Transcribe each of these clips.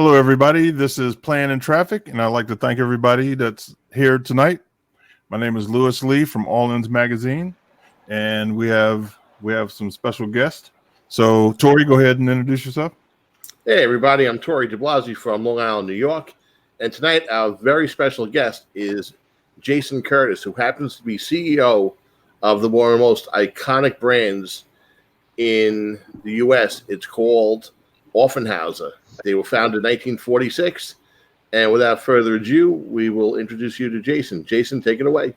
Hello, everybody. This is Plan and Traffic, and I'd like to thank everybody that's here tonight. My name is Louis Lee from All Ins Magazine, and we have some special guests. So, Tori, go ahead and introduce yourself. Hey, everybody. I'm Tori de Blasi from Long Island, New York, and tonight our very special guest is Jason Curtis, who happens to be CEO of one of the most iconic brands in the U.S. It's called Offenhauser. They were founded in 1946. And without further ado, we will introduce you to Jason. Jason, take it away.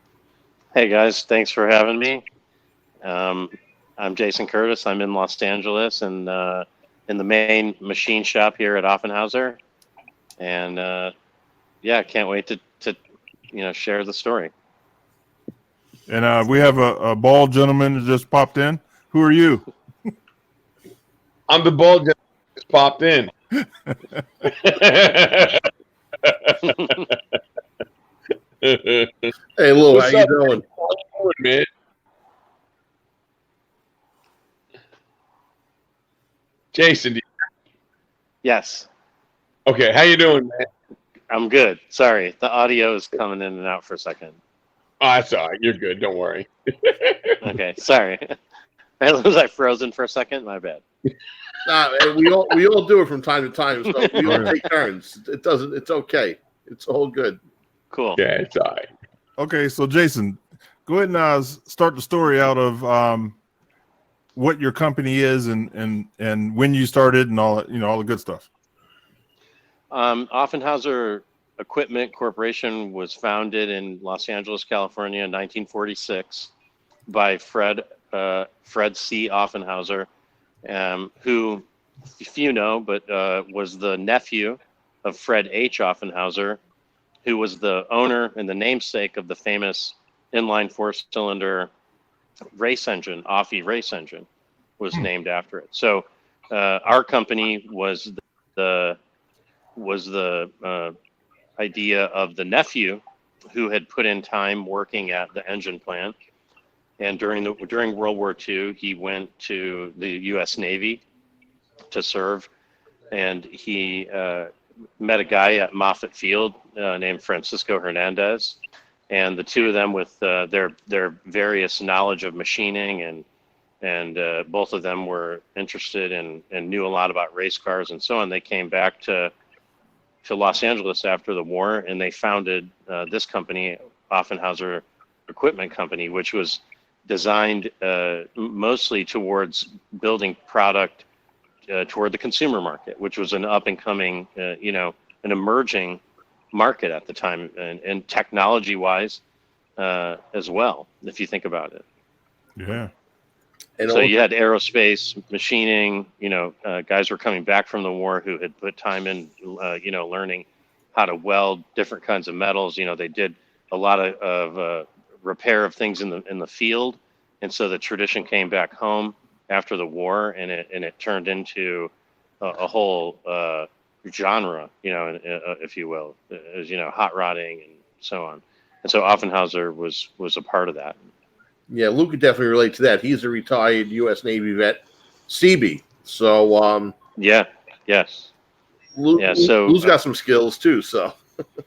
Hey, guys. Thanks for having me. I'm Jason Curtis. I'm in Los Angeles and in the main machine shop here at Offenhauser. And, can't wait to share the story. And we have a bald gentleman that just popped in. Who are you? I'm the bald gentleman that just popped in. Hey, Lou, how you doing? Man? Jason. Yes. Okay, how you doing, man? I'm good. Sorry, the audio is coming in and out for a second. Oh, that's all right. You're good. Don't worry. Okay, sorry. Was I frozen for a second? My bad. We all do it from time to time, so we all take turns. It's okay. It's all good. Cool. Yeah, it's all right. Okay, so Jason, go ahead and start the story out of what your company is and when you started and all the good stuff. Offenhauser Equipment Corporation was founded in Los Angeles, California in 1946 by Fred C. Offenhauser, who, if you know, but was the nephew of Fred H. Offenhauser, who was the owner and the namesake of the famous inline four-cylinder race engine, Offie race engine, was named after it. So our company was the idea of the nephew who had put in time working at the engine plant. And during World War II, he went to the U.S. Navy to serve, and he met a guy at Moffett Field named Francisco Hernandez, and the two of them, with their various knowledge of machining, and both of them were interested and knew a lot about race cars and so on. They came back to Los Angeles after the war, and they founded this company, Offenhauser Equipment Company, which was designed mostly towards building product toward the consumer market, which was an up and coming, an emerging market at the time, and technology wise as well, if you think about it. Yeah. And so you had aerospace, machining, guys were coming back from the war who had put time in, learning how to weld different kinds of metals. They did a lot of repair of things in the field. And so the tradition came back home after the war, and it turned into a whole genre, if you will, as hot rodding and so on. And so Offenhauser was a part of that. Yeah, Lou could definitely relate to that. He's a retired U.S. Navy vet, CB. So yes. Lou's got some skills too. So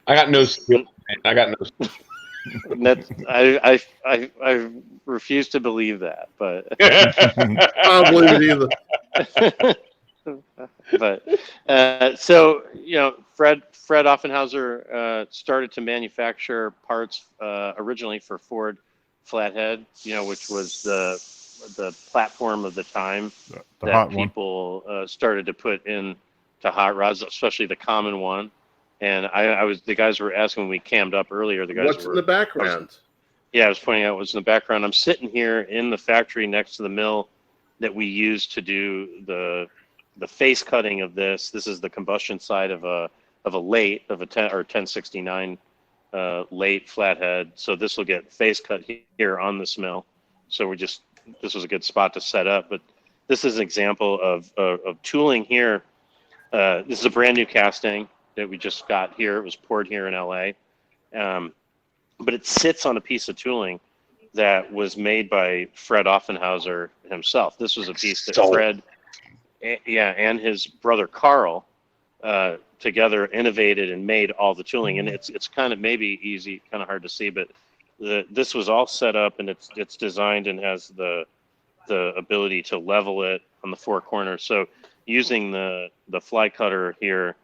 I got no skills, man. I got no skills. I refuse to believe that, but I don't believe it either. But Fred Offenhauser started to manufacture parts originally for Ford Flathead, which was the platform of the time that people started to put in to hot rods, especially the common one. And the guys were asking when we cammed up earlier. What's in the background? I was pointing out what's in the background. I'm sitting here in the factory next to the mill that we use to do the face cutting of this. This is the combustion side of a late of a 1069 late flathead. So this will get face cut here on this mill. So this was a good spot to set up. But this is an example of tooling here. This is a brand new casting that we just got here. It was poured here in LA. But it sits on a piece of tooling that was made by Fred Offenhauser himself. This was a piece that Fred, and his brother Carl together innovated and made all the tooling. And it's kind of maybe easy, kind of hard to see, but this was all set up and it's designed and has the ability to level it on the four corners. So using the fly cutter here,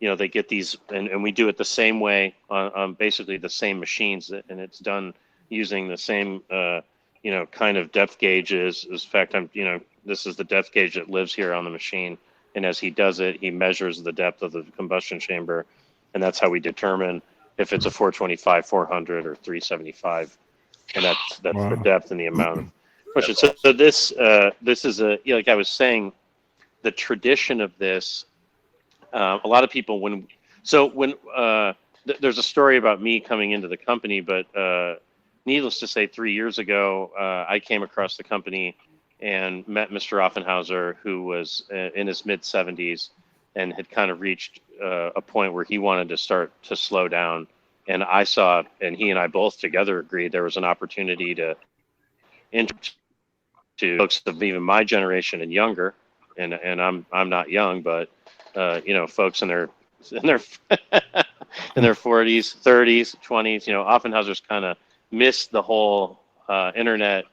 they get these, and we do it the same way on basically the same machines, and it's done using the same kind of depth gauges. In fact, this is the depth gauge that lives here on the machine, and as he does it, he measures the depth of the combustion chamber, and that's how we determine if it's a 425, 400, or 375, and that's Wow. the depth and the amount of push. So this is like I was saying, the tradition of this. A lot of people there's a story about me coming into the company, but needless to say, 3 years ago, I came across the company and met Mr. Offenhauser, who was in his mid 70s and had kind of reached a point where he wanted to start to slow down. And I saw, and he and I both together agreed there was an opportunity to folks of even my generation and younger, and I'm not young, but folks in their in their 40s, 30s, 20s. Offenhauser's kind of missed the whole internet,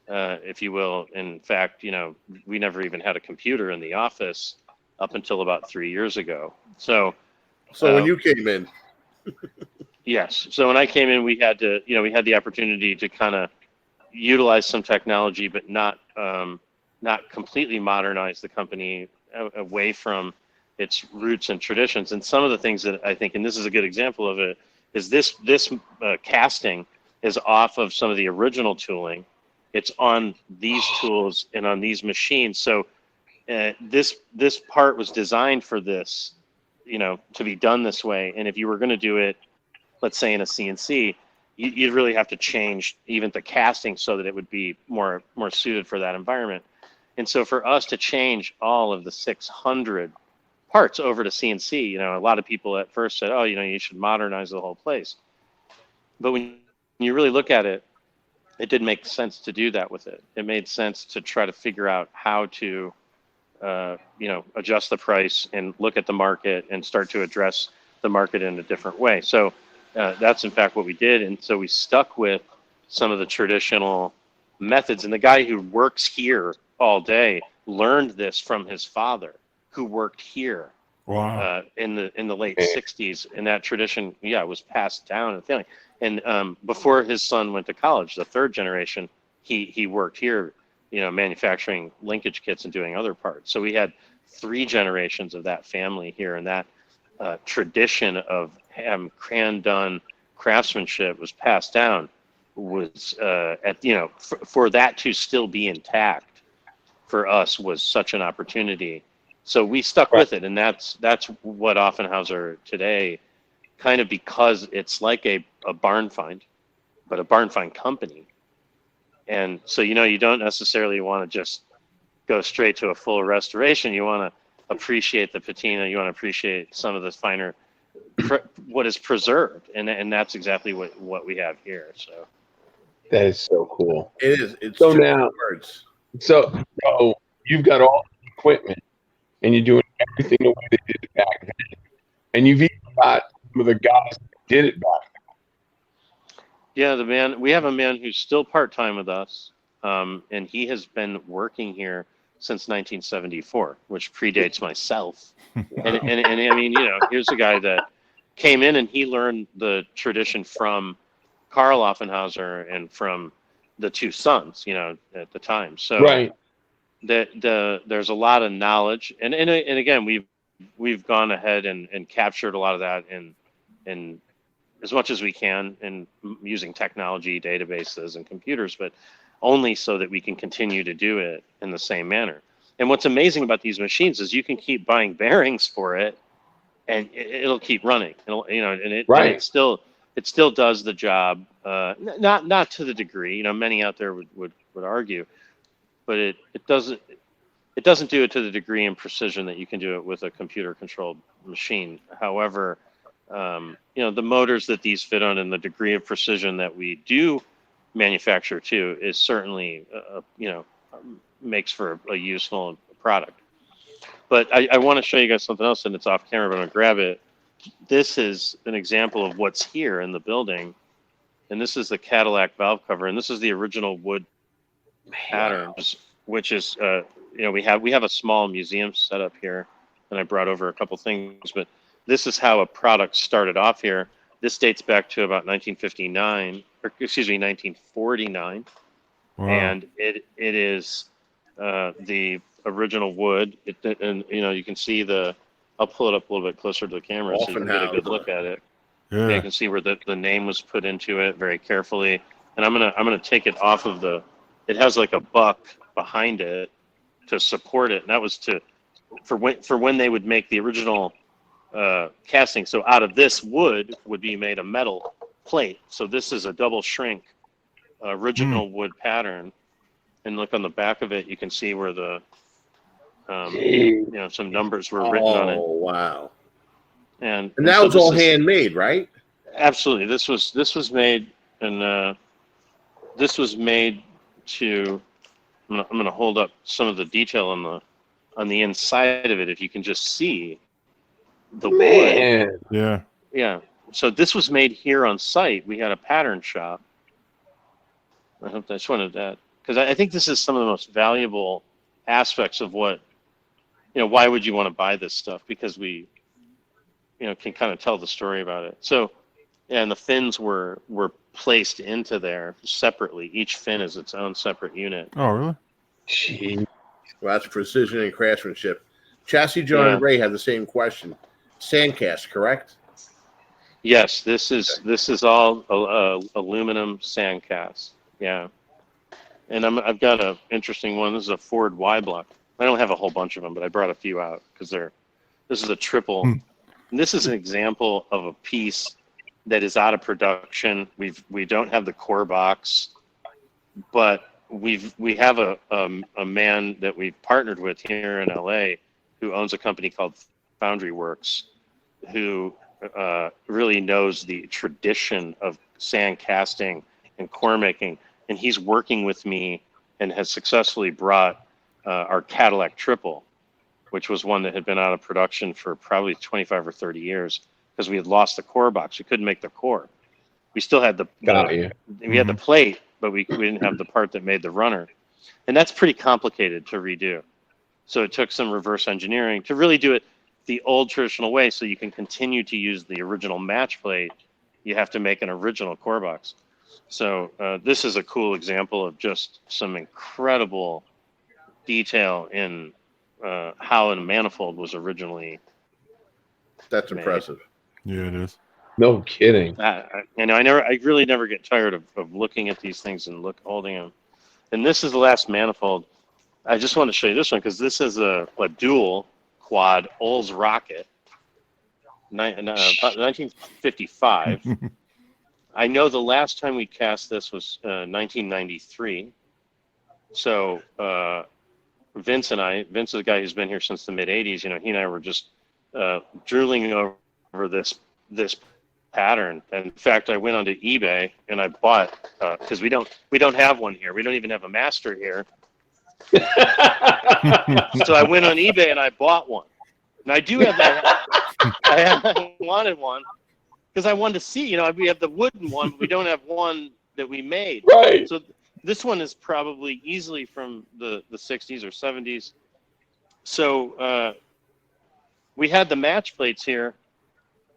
if you will. In fact, we never even had a computer in the office up until about 3 years ago. So when you came in, yes. So when I came in, we had the opportunity to kind of utilize some technology, but not completely modernize the company away from its roots and traditions. And some of the things that I think, and this is a good example of it, is this casting is off of some of the original tooling. It's on these tools and on these machines. So this part was designed for this, to be done this way. And if you were going to do it, let's say in a CNC, you'd really have to change even the casting so that it would be more suited for that environment. And so for us to change all of the 600 parts over to CNC, a lot of people at first said, oh, you should modernize the whole place. But when you really look at it, it didn't make sense to do that with it. It made sense to try to figure out how to, adjust the price and look at the market and start to address the market in a different way. So that's in fact what we did. And so we stuck with some of the traditional methods. And the guy who works here all day learned this from his father, who worked here. Wow. In the late 60s, and that tradition, was passed down in the family. And before his son went to college, the third generation, he worked here, manufacturing linkage kits and doing other parts. So we had 3 generations of that family here, and that tradition of hand-done craftsmanship was passed down. Was for that to still be intact for us was such an opportunity. So we stuck with it, and that's what Offenhauser today, kind of, because it's like a barn find, but a barn find company. And so you don't necessarily want to just go straight to a full restoration. You want to appreciate the patina. You want to appreciate some of the finer what is preserved, and that's exactly what we have here. So That is so cool. it is. It's So two now- words. So you've got all the equipment, and you're doing everything the way they did it back then. And you've even got some of the guys that did it back then. yeah, we have a man who's still part-time with us, and he has been working here since 1974, which predates myself. And I mean, here's a guy that came in and he learned the tradition from Carl Offenhauser and from the 2 sons, at the time. So Right. there's a lot of knowledge, and again, we've gone ahead and captured a lot of that in as much as we can, and using technology, databases, and computers, but only so that we can continue to do it in the same manner. And what's amazing about these machines is you can keep buying bearings for it, and it'll keep running. And it still does the job. Not to the degree, many out there would argue, but it doesn't do it to the degree and precision that you can do it with a computer controlled machine. However, the motors that these fit on and the degree of precision that we do manufacture too is certainly, makes for a useful product. But I want to show you guys something else, and it's off camera, but I'm going to grab it. This is an example of what's here in the building. And this is the Cadillac valve cover, and this is the original wood pattern, which is, we have a small museum set up here, and I brought over a couple things, but this is how a product started off here. This dates back to about 1959, or excuse me, 1949. Wow. And it is the original wood. And you can see I'll pull it up a little bit closer to the camera so you can get a good look at it. Yeah. You can see where the name was put into it very carefully. And I'm gonna take it off of it has like a buck behind it to support it. And that was for when they would make the original casting. So out of this wood would be made a metal plate. So this is a double shrink original wood pattern. And look on the back of it, you can see where some numbers were written on it. Oh, wow. And that so was all handmade, right? Absolutely. This was made, and this was made to. I'm gonna hold up some of the detail on the inside of it. If you can just see the wood. Yeah. Yeah. So this was made here on site. We had a pattern shop. I just wanted that because I think this is some of the most valuable aspects of what. Why would you want to buy this stuff? Because we. Can kind of tell the story about it. So, and the fins were placed into there separately. Each fin is its own separate unit. Oh, really? Gee. Well, that's precision and craftsmanship. Chassis John and Ray had the same question. Sandcast, correct? Yes, this is all aluminum sandcast. Yeah, and I've got an interesting one. This is a Ford Y block. I don't have a whole bunch of them, but I brought a few out because this is a triple. And this is an example of a piece that is out of production. We don't have the core box, but we have a man that we've partnered with here in LA who owns a company called Foundry Works, who really knows the tradition of sand casting and core making, and he's working with me and has successfully brought our Cadillac triple, which was one that had been out of production for probably 25 or 30 years because we had lost the core box. We couldn't make the core. We still had we had the plate, but we didn't have the part that made the runner. And that's pretty complicated to redo. So it took some reverse engineering to really do it the old traditional way so you can continue to use the original match plate. You have to make an original core box. So this is a cool example of just some incredible detail in how a manifold was originally. That's made. impressive. Yeah, it is. No kidding. I really never get tired of looking at these things and holding them. And this is the last manifold. I just want to show you this one because this is a dual quad Olds rocket, 1955. I know the last time we cast this was 1993. So. Vince is a guy who's been here since the mid '80s. He and I were just drooling over this pattern. And in fact, I went onto eBay and I bought because we don't have one here. We don't even have a master here. So I went on eBay and I bought one. And I do have that. I wanted one because I wanted to see. We have the wooden one, but we don't have one that we made. Right. So this one is probably easily from the 60s or 70s. So we had the match plates here.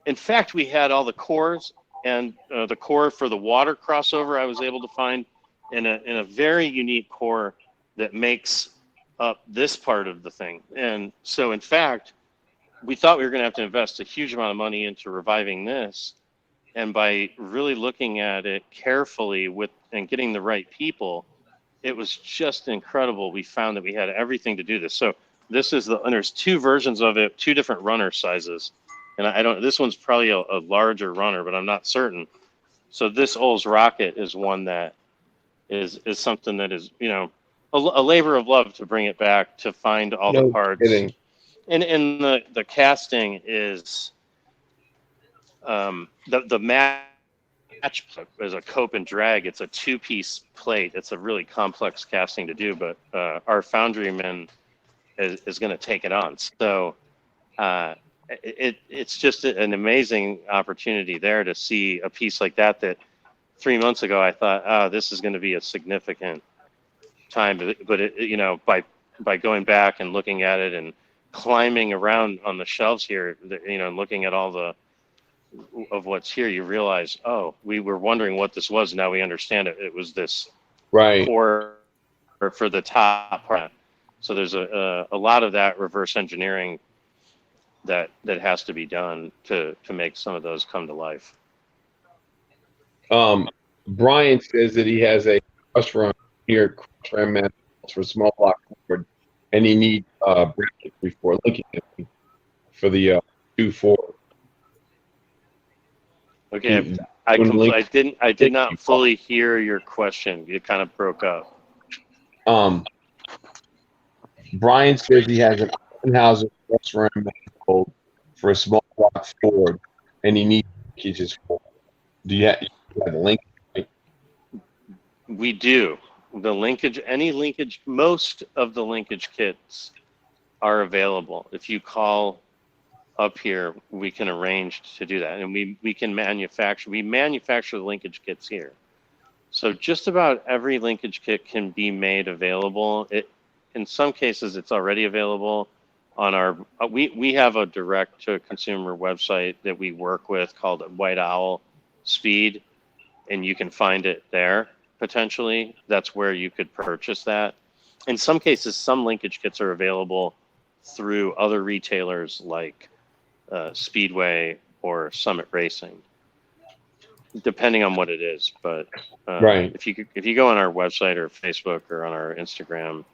In fact, we had all the cores and the core for the water crossover I was able to find in a very unique core that makes up this part of the thing. And so, in fact, we thought we were going to have to invest a huge amount of money into reviving this. And by really looking at it carefully and getting the right people, it was just incredible. We found that we had everything to do this. So this is and there's two versions of it, two different runner sizes. And this one's probably a larger runner, but I'm not certain. So this Olds rocket is one that is something that is, a labor of love to bring it back, to find all the parts. Kidding. And the casting is, the match is a cope and drag. It's a two-piece plate. It's a really complex casting to do, but our foundrymen is going to take it on. So it's just an amazing opportunity there to see a piece like that 3 months ago I thought, oh, this is going to be a significant time, but by going back and looking at it and climbing around on the shelves here, and looking at all of what's here, you realize, oh, we were wondering what this was. Now we understand it. It was this Right. core for the top part. So there's a lot of that reverse engineering that has to be done to make some of those come to life. Brian says that he has a crush run here, crush ram manifolds for small block Ford, and he needs brackets before linking it for the 2.4. Okay, I did not fully hear your question. It kind of broke up. Brian says he has an Offenhauser crush ram manifold for a small block Ford, and he needs linkages for it. Do you have a link? We do. The linkage, most of the linkage kits are available. If you call up here, we can arrange to do that. And we manufacture the linkage kits here. So just about every linkage kit can be made available. In some cases, it's already available on our, we have a direct to consumer website that we work with called White Owl Speed, and you can find it there. Potentially, that's where you could purchase that. In some cases, some linkage kits are available through other retailers like Speedway or Summit Racing, depending on what it is. But right. If you go on our website or Facebook or on our Instagram,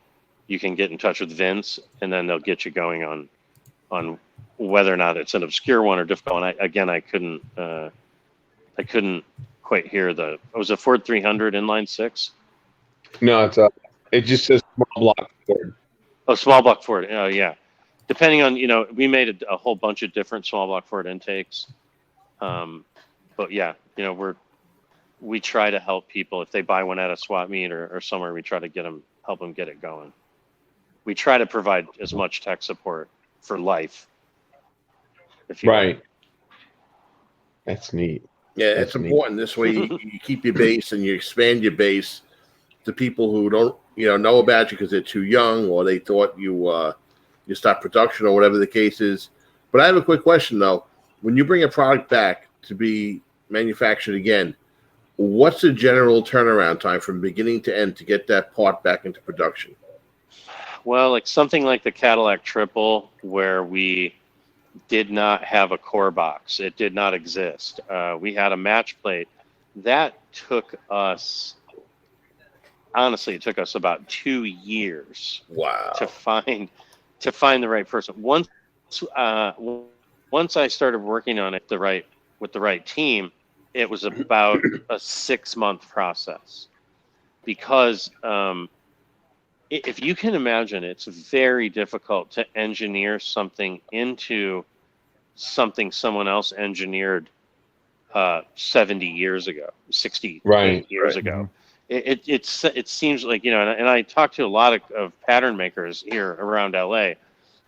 you can get in touch with Vince, and then they'll get you going on whether or not it's an obscure one or difficult one. I couldn't quite hear it was a Ford 300 inline six. No, it just says small block Ford. Oh, small block Ford. Oh, yeah. Depending on, we made a whole bunch of different small block Ford intakes. But yeah, we try to help people if they buy one at a swap meet or somewhere. We try to help them get it going. We try to provide as much tech support for life. Right. That's neat. Yeah, it's important. This way you keep your base and you expand your base to people who don't, know about you because they're too young or they thought you stopped production or whatever the case is. But I have a quick question though. When you bring a product back to be manufactured again, what's the general turnaround time from beginning to end to get that part back into production? Well, like something like the Cadillac Triple, where we did not have a core box. It did not exist. We had a match plate. That took us, honestly, it took us about 2 years. Wow. To find the right person. Once I started working on it with the right team, it was about a 6-month process. Because if you can imagine, it's very difficult to engineer something into something someone else engineered 70 years ago, 60 years ago. It seems like, and I talked to a lot of pattern makers here around LA,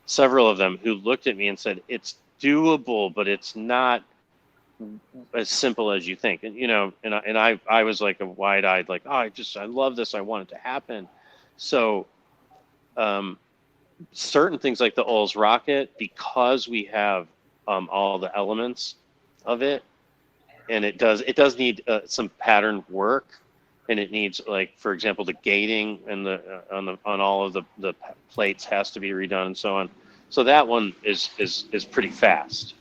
several of them who looked at me and said, it's doable, but it's not as simple as you think. And, I was like a wide-eyed, like, oh, I love this. I want it to happen. So certain things like the Olds rocket, because we have all the elements of it, and it does need some pattern work, and it needs, like, for example, the gating and on all of the plates has to be redone and so on. So that one is pretty fast,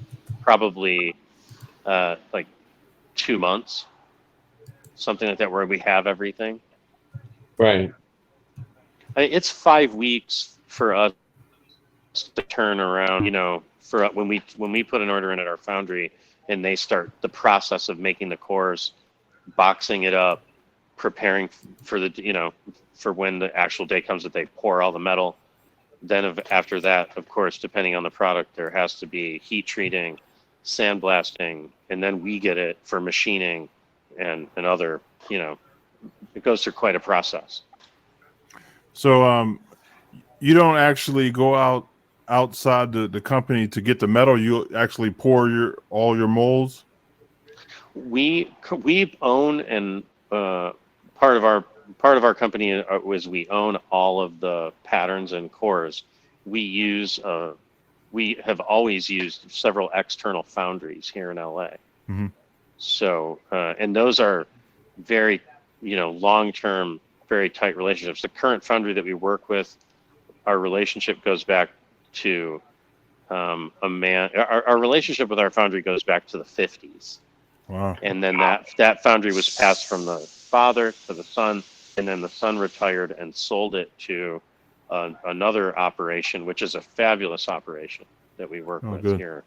probably like 2 months, something like that, where we have everything. Right. It's 5 weeks for us to turn around, for when we put an order in at our foundry and they start the process of making the cores, boxing it up, preparing for for when the actual day comes that they pour all the metal. Then after that, of course, depending on the product, there has to be heat treating, sandblasting, and then we get it for machining and other, it goes through quite a process. So you don't actually go outside the company to get the metal. You actually pour all your molds. We own, and part of our company was we own all of the patterns and cores. We have always used several external foundries here in LA. Mm-hmm. So and those are very long-term, very tight relationships. The current foundry that we work with, our relationship goes back to our relationship with our foundry goes back to the 50s. Wow. And then that foundry was passed from the father to the son, and then the son retired and sold it to another operation, which is a fabulous operation that we work with here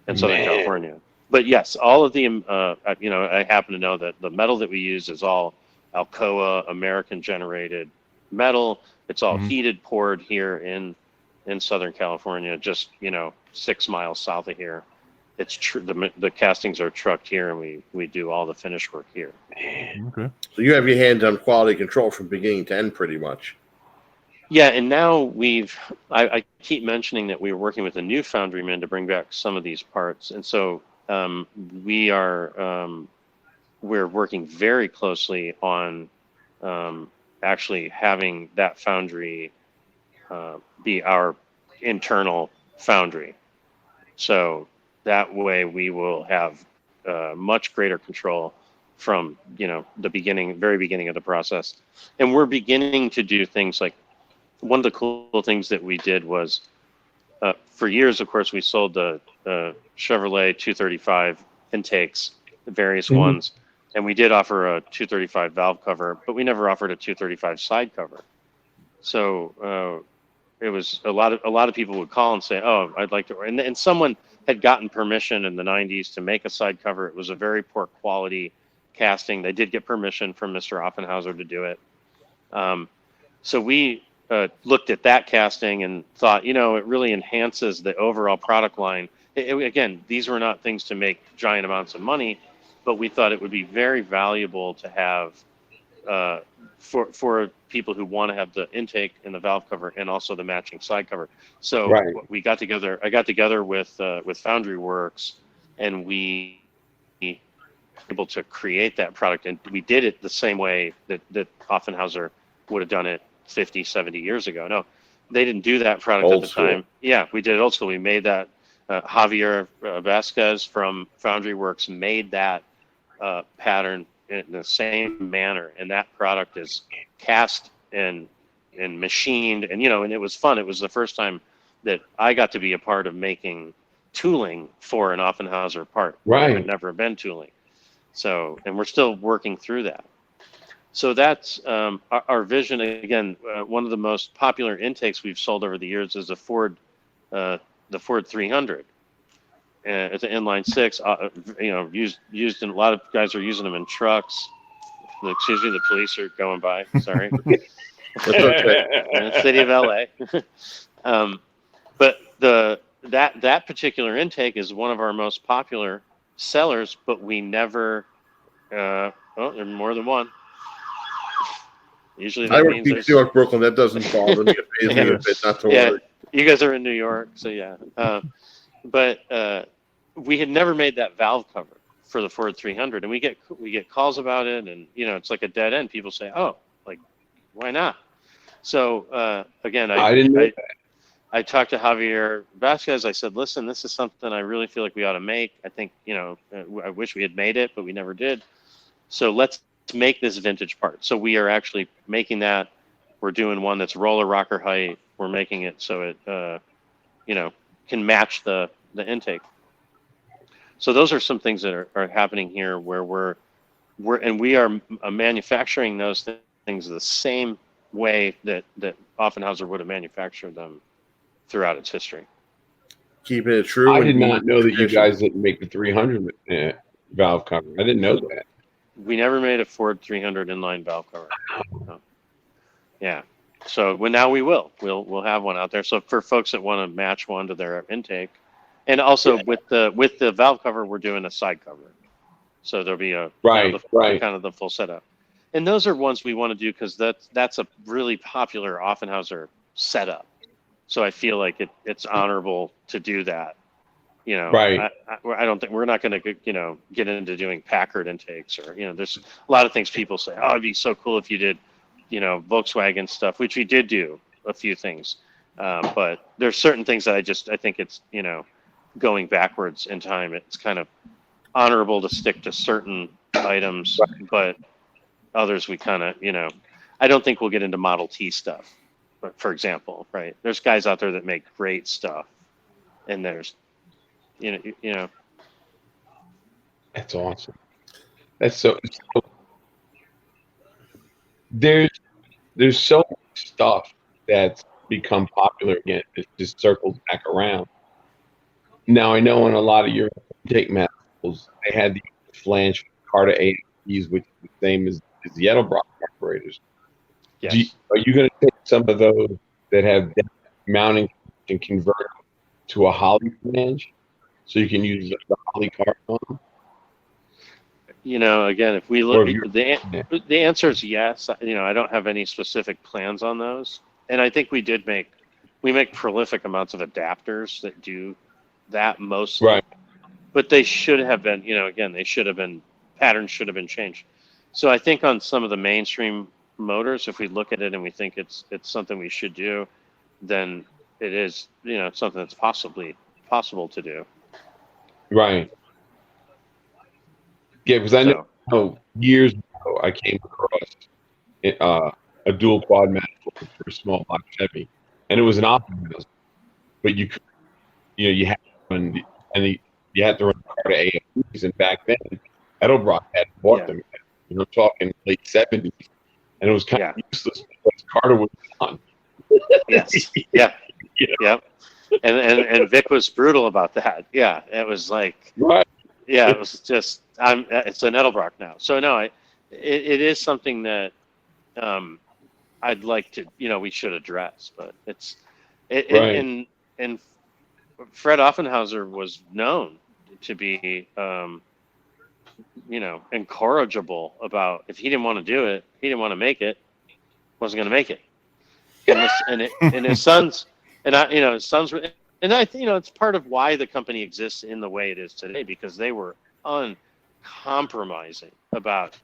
in Southern California. But yes, all of the I happen to know that the metal that we use is all Alcoa American generated metal. It's all heated, poured here in Southern California, just 6 miles south of here. It's true. The castings are trucked here, and we do all the finish work here. Okay. So you have your hands on quality control from beginning to end, pretty much. Yeah, and now I keep mentioning that we were working with a new foundryman to bring back some of these parts, and so we're working very closely on actually having that foundry be our internal foundry. So that way we will have much greater control from the very beginning of the process. And we're beginning to do things like, one of the cool things that we did was, for years, of course, we sold the Chevrolet 235 intakes, the various ones, and we did offer a 235 valve cover, but we never offered a 235 side cover. So it was a lot of people would call and say, "Oh, I'd like to," and someone had gotten permission in the 90s to make a side cover. It was a very poor quality casting. They did get permission from Mr. Offenhauser to do it. So we looked at that casting and thought, it really enhances the overall product line. Again, these were not things to make giant amounts of money, but we thought it would be very valuable to have for people who want to have the intake and the valve cover and also the matching side cover. So I got together with Foundry Works, and we were able to create that product, and we did it the same way that Offenhauser would have done it 50, 70 years ago. No, they didn't do that product at the time. Yeah, we did it old school. We made that. Javier Vasquez from Foundry Works made that pattern in the same manner, and that product is cast and machined, and and it was fun. It was the first time that I got to be a part of making tooling for an Offenhauser part. There had never been tooling. So, and we're still working through that. So that's our vision. Again, one of the most popular intakes we've sold over the years is the Ford 300. It's an inline six. Used in a lot of guys are using them in trucks. Excuse me, the police are going by. Sorry. That's okay. City of LA. But that particular intake is one of our most popular sellers, but we never. There are more than one. Usually that means New York, Brooklyn. That doesn't bother me. It pays me a bit not to worry. You guys are in New York, so yeah. But we had never made that valve cover for the Ford 300, and we get calls about it, and it's like a dead end. People say, "Oh, like, why not?" So again, I didn't know that. I talked to Javier Vasquez. I said, "Listen, this is something I really feel like we ought to make. I think I wish we had made it, but we never did. So let's make this vintage part." So we are actually making that. We're doing one that's roller rocker height. We're making it so it can match the intake. So those are some things that are happening here where we are manufacturing those things the same way that Offenhauser would have manufactured them throughout its history. Keeping it true. I did not know that you guys didn't make the 300 valve cover. I didn't know that. We never made a Ford 300 inline valve cover. No. Yeah. So now we will. We'll have one out there. So for folks that want to match one to their intake, and also with the valve cover, we're doing a side cover. So there'll be a kind of the full setup. And those are ones we want to do because that's a really popular Offenhauser setup. So I feel like it's honorable to do that. You know, Right. I don't think we're not going to, get into doing Packard intakes or, there's a lot of things people say, oh, it'd be so cool if you did, Volkswagen stuff, which we did do a few things. But there's certain things that I think it's, going backwards in time. It's kind of honorable to stick to certain items, but others we kind of, I don't think we'll get into Model T stuff. But for example, right, there's guys out there that make great stuff, and there's, That's awesome. That's so there's so much stuff that's become popular again. It just circles back around. Now I know in a lot of your intake manifolds, they had the flange Carter AMPs, which is the same as the Edelbrock carburetors. yes. Are you going to take some of those that have that mounting and convert to a Holly flange so you can use the Holly carb on them? Again, if we Or look, if the answer is yes. I don't have any specific plans on those, and I think we make prolific amounts of adapters that do that mostly. Right. But they should have been, again, patterns should have been changed. So I think on some of the mainstream motors, if we look at it and we think it's something we should do, then it is, something that's possible to do. Right. Yeah, because I know years ago I came across a dual quad manifold for a small block Chevy, and it was an Offenhauser, but you could, you had to run you had to run Carter AMPs, and back then Edelbrock had bought them. I'm talking late '70s, and it was kind of useless because Carter was on. Yes. Yeah. Yeah. And Vic was brutal about that. Yeah, it was like, right. Yeah, it was just it's an Edelbrock now. So no, it is something that I'd like to, we should address, but and Fred Offenhauser was known to be incorrigible about, if he didn't want to do it, he didn't want to make it, wasn't going to make it. And his sons, his sons were, and I think, it's part of why the company exists in the way it is today, because they were uncompromising about,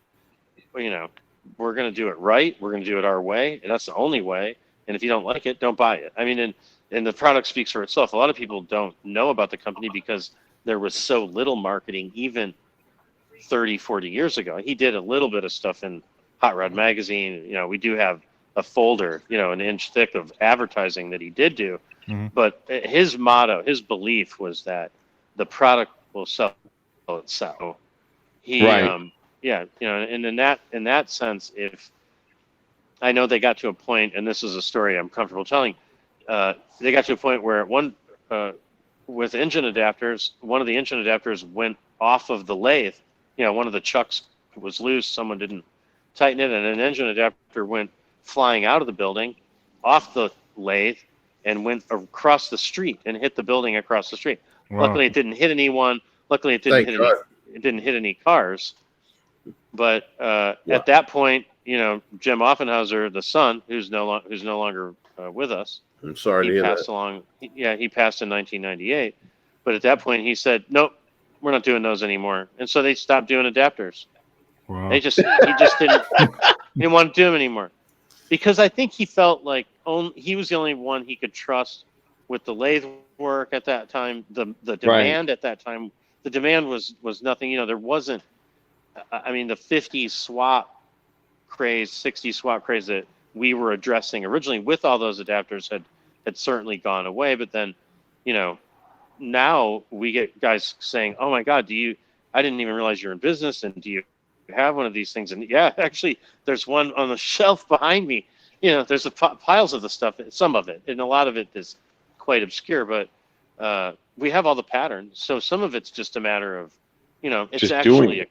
we're going to do it right. We're going to do it our way. And that's the only way. And if you don't like it, don't buy it. I mean, and the product speaks for itself. A lot of people don't know about the company because there was so little marketing, even 30, 40 years ago. He did a little bit of stuff in Hot Rod Magazine. We do have a folder, an inch thick of advertising that he did do. Mm-hmm. But his motto, his belief was that the product will sell itself. He, and in that sense, if I know they got to a point, and this is a story I'm comfortable telling, they got to a point where with engine adapters, one of the engine adapters went off of the lathe. One of the chucks was loose, someone didn't tighten it, and an engine adapter went flying out of the building, off the lathe, and went across the street and hit the building across the street. Wow. Luckily, it didn't hit anyone. Luckily, it didn't hit any cars. But at that point, Jim Offenhauser, the son, who's no longer with us. I'm sorry to hear passed that. He passed in 1998. But at that point, he said, "Nope, we're not doing those anymore." And so they stopped doing adapters. Wow. He just didn't want to do them anymore, because I think he felt like he was the only one he could trust with the lathe work at that time. The demand at that time, the demand was nothing. There wasn't. I mean, the 50s swap craze, 60s swap craze that we were addressing originally with all those adapters had certainly gone away. But then, now we get guys saying, "Oh my God, I didn't even realize you're in business, and do you have one of these things?" And yeah, actually, there's one on the shelf behind me. There's piles of the stuff, some of it, and a lot of it is quite obscure, but we have all the patterns. So some of it's just a matter of, it's just actually,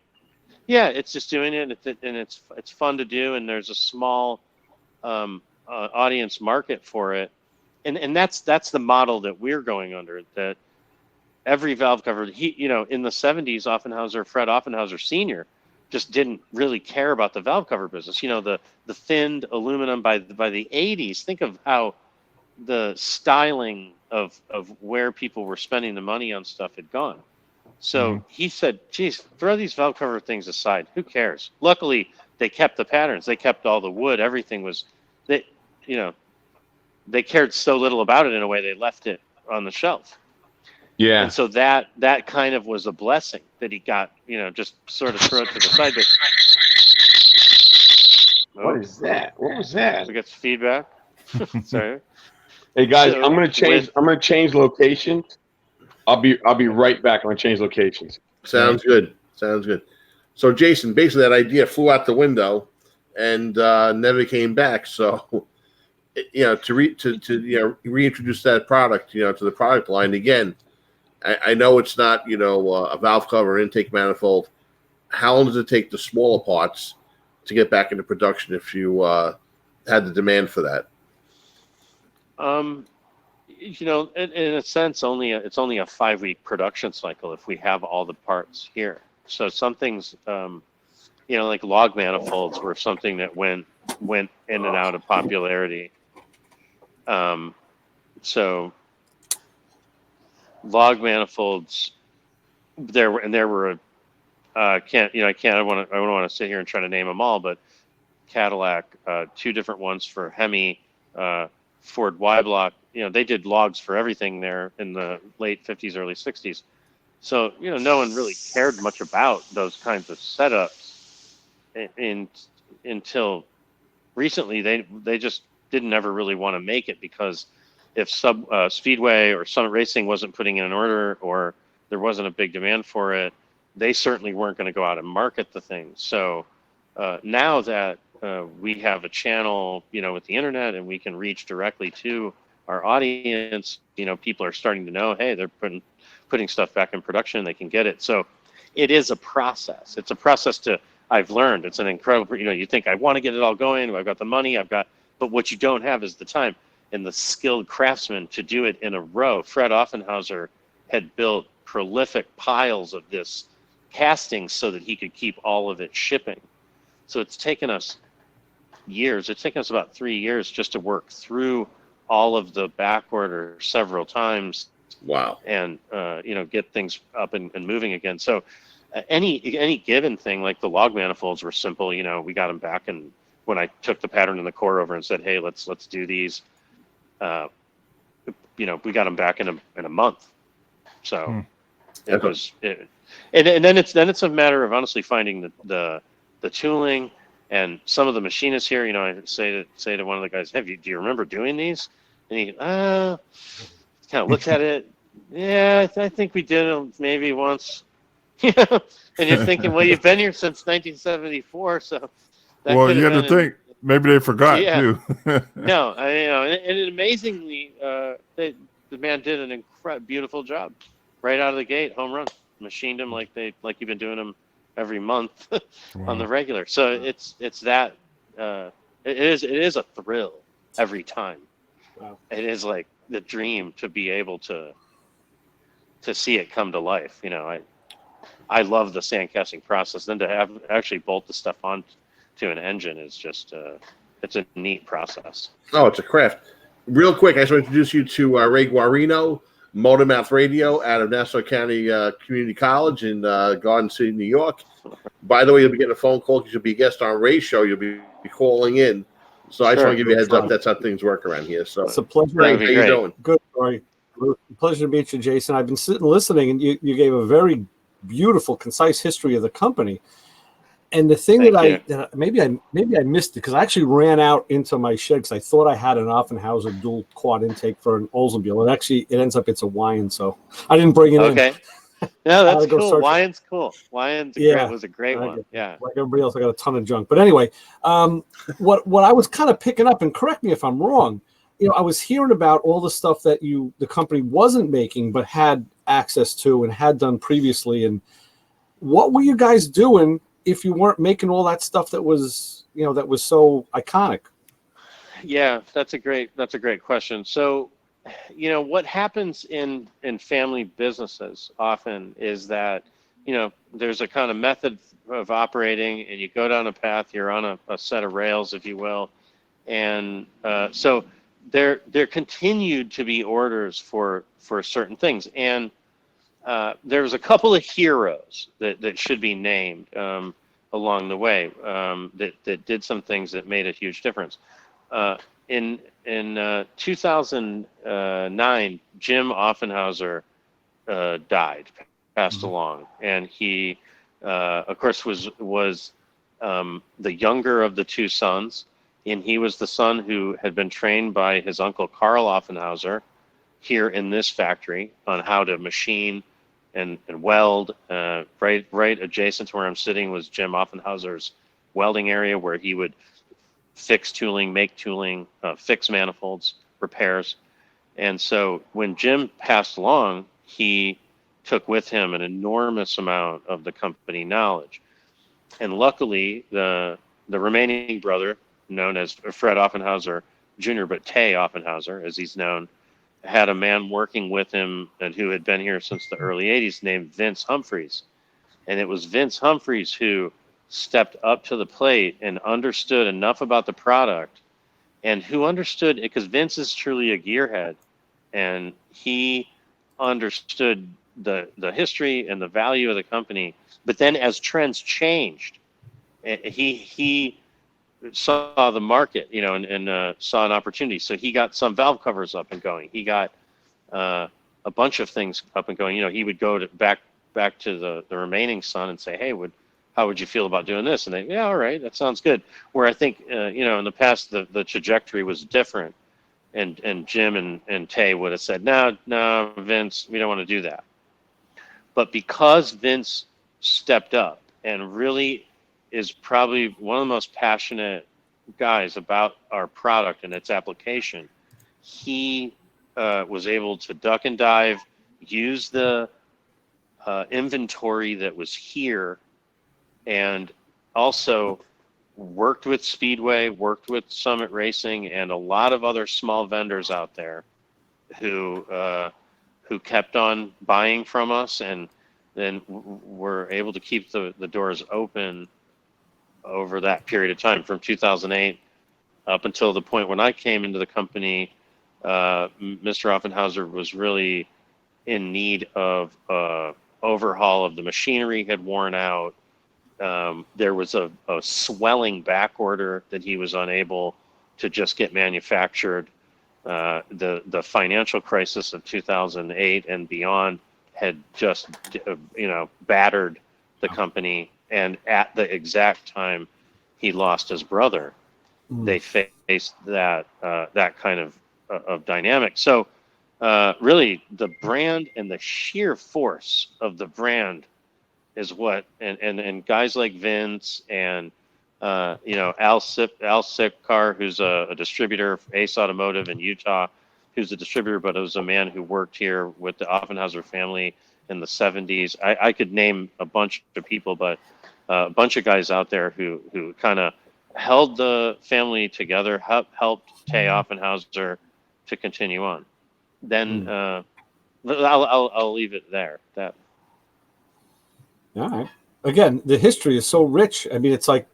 it's just doing it, and it's fun to do, and there's a small audience market for it, and that's the model that we're going under. That every valve cover, in the 70s, Fred Offenhauser Sr. just didn't really care about the valve cover business. The thinned aluminum by the 80s. Think of how the styling of where people were spending the money on stuff had gone. So he said, geez, throw these valve cover things aside. Who cares? Luckily, they kept the patterns. They kept all the wood. Everything was, they, you know, they cared so little about it in a way they left it on the shelf. Yeah. And so that kind of was a blessing that he got, you know, just sort of throw it to the side. But What is that? What was that? We got feedback. Sorry. Hey guys, So, I'm gonna change locations. I'll be right back. I'm gonna change locations. Sounds good. Sounds good. So, Jason, basically that idea flew out the window and never came back. So, you know, to reintroduce that product, you know, to the product line again. I know it's not, you know, a valve cover intake manifold. How long does it take the smaller parts to get back into production if you had the demand for that? You know, in a sense, it's only a 5-week production cycle if we have all the parts here. So some things, you know, like log manifolds were something that went in and out of popularity. So log manifolds, there were I don't want to sit here and try to name them all, but Cadillac, 2 different ones for Hemi, Ford Y-Block, you know, they did logs for everything there in the late 50s, early 60s. So, you know, no one really cared much about those kinds of setups until recently. They just didn't ever really want to make it because if Speedway or Summit Racing wasn't putting in an order or there wasn't a big demand for it, they certainly weren't going to go out and market the thing. So now that we have a channel, you know, with the internet and we can reach directly to our audience, you know, people are starting to know, hey, they're putting stuff back in production, they can get it. So it is a process. It's a process I've learned. It's an incredible, you know, you think I want to get it all going, I've got the money, but what you don't have is the time and the skilled craftsmen to do it in a row. Fred Offenhauser had built prolific piles of this casting so that he could keep all of it shipping. So it's taken us years. It's taken us about 3 years just to work through all of the back order several times. Wow. And, you know, get things up and moving again. So any given thing, like the log manifolds were simple, you know, we got them back. And when I took the pattern and the core over and said, hey, let's do these, you know, we got them back in a month. So it was, and then it's a matter of honestly finding the tooling. And some of the machinists here, you know, I say to one of the guys, do you remember doing these? And he kind of looks at it. Yeah, I think we did them maybe once. And you're thinking, well, you've been here since 1974, so. Well, you had to think maybe they forgot too. No, you know, and amazingly, the man did an beautiful job right out of the gate, home run, machined them like you've been doing them every month on the regular. So it's that it is a thrill every time. Wow. It is like the dream to be able to see it come to life. You know, I love the sand casting process. Then to have actually bolt the stuff on to an engine is just it's a neat process. Oh, it's a craft. Real quick, I just want to introduce you to Ray Guarino, Motor Mouth Radio out of Nassau County Community College in Garden City, New York. By the way, you'll be getting a phone call because you'll be a guest on Ray's show. You'll be calling in. So I just want to give you a heads up. That's how things work around here. So it's a pleasure. Ray, how you doing? Good, Roy. Pleasure to meet you, Jason. I've been sitting listening, and you gave a very beautiful, concise history of the company. And the thing that maybe I missed it because I actually ran out into my shed because I thought I had an Offenhauser dual quad intake for an Oldsmobile, and actually it ends up it's a Wyand, so I didn't bring it in. Okay. No, that's cool. Wyand's cool. Wyand's was a great one. Yeah. Like everybody else, I got a ton of junk. But anyway, what I was kind of picking up, and correct me if I'm wrong, you know, I was hearing about all the stuff that the company wasn't making but had access to and had done previously. And what were you guys doing if you weren't making all that stuff that was so iconic? Yeah, that's a great question. So, you know, what happens in family businesses often is that, you know, there's a kind of method of operating and you go down a path, you're on a set of rails, if you will. And so there continued to be orders for certain things, and there was a couple of heroes that should be named along the way that did some things that made a huge difference. In 2009, Jim Offenhauser died, passed along, and he, of course, was the younger of the two sons, and he was the son who had been trained by his uncle Carl Offenhauser here in this factory on how to machine and weld. Right adjacent to where I'm sitting was Jim Offenhauser's welding area, where he would fix tooling, make tooling, fix manifolds, repairs. And so when Jim passed along, he took with him an enormous amount of the company knowledge. And luckily, the remaining brother, known as Fred Offenhauser Jr., but Tay Offenhauser, as he's known, had a man working with him and who had been here since the early 80s named Vince Humphreys. And it was Vince Humphreys who stepped up to the plate and understood enough about the product, and who understood, because Vince is truly a gearhead, and he understood the history and the value of the company. But then as trends changed, he saw the market, and saw an opportunity. So he got some valve covers up and going. He got a bunch of things up and going. He would go back to the remaining son and say, hey, how would you feel about doing this? And they, yeah, all right, that sounds good. Where I think, in the past, the trajectory was different. And Jim and Tay would have said, no, Vince, we don't want to do that. But because Vince stepped up and really is probably one of the most passionate guys about our product and its application, he was able to duck and dive, use the inventory that was here, and also worked with Speedway, worked with Summit Racing, and a lot of other small vendors out there who kept on buying from us, and then were able to keep the doors open over that period of time from 2008 up until the point when I came into the company. Mr. Offenhauser was really in need of overhaul of the machinery, had worn out. There was a swelling back order that he was unable to just get manufactured. The financial crisis of 2008 and beyond had just, battered the company. And at the exact time he lost his brother, they faced that kind of dynamic. So really, the brand and the sheer force of the brand is what, and guys like Vince and Al Sikar, who's a distributor for Ace Automotive in Utah, who's a distributor, but was a man who worked here with the Offenhauser family in the 70s. I could name a bunch of people, but a bunch of guys out there who kind of held the family together, helped Tay Offenhauser to continue on. Then I'll leave it there. That. All right. Again, the history is so rich. I mean, it's like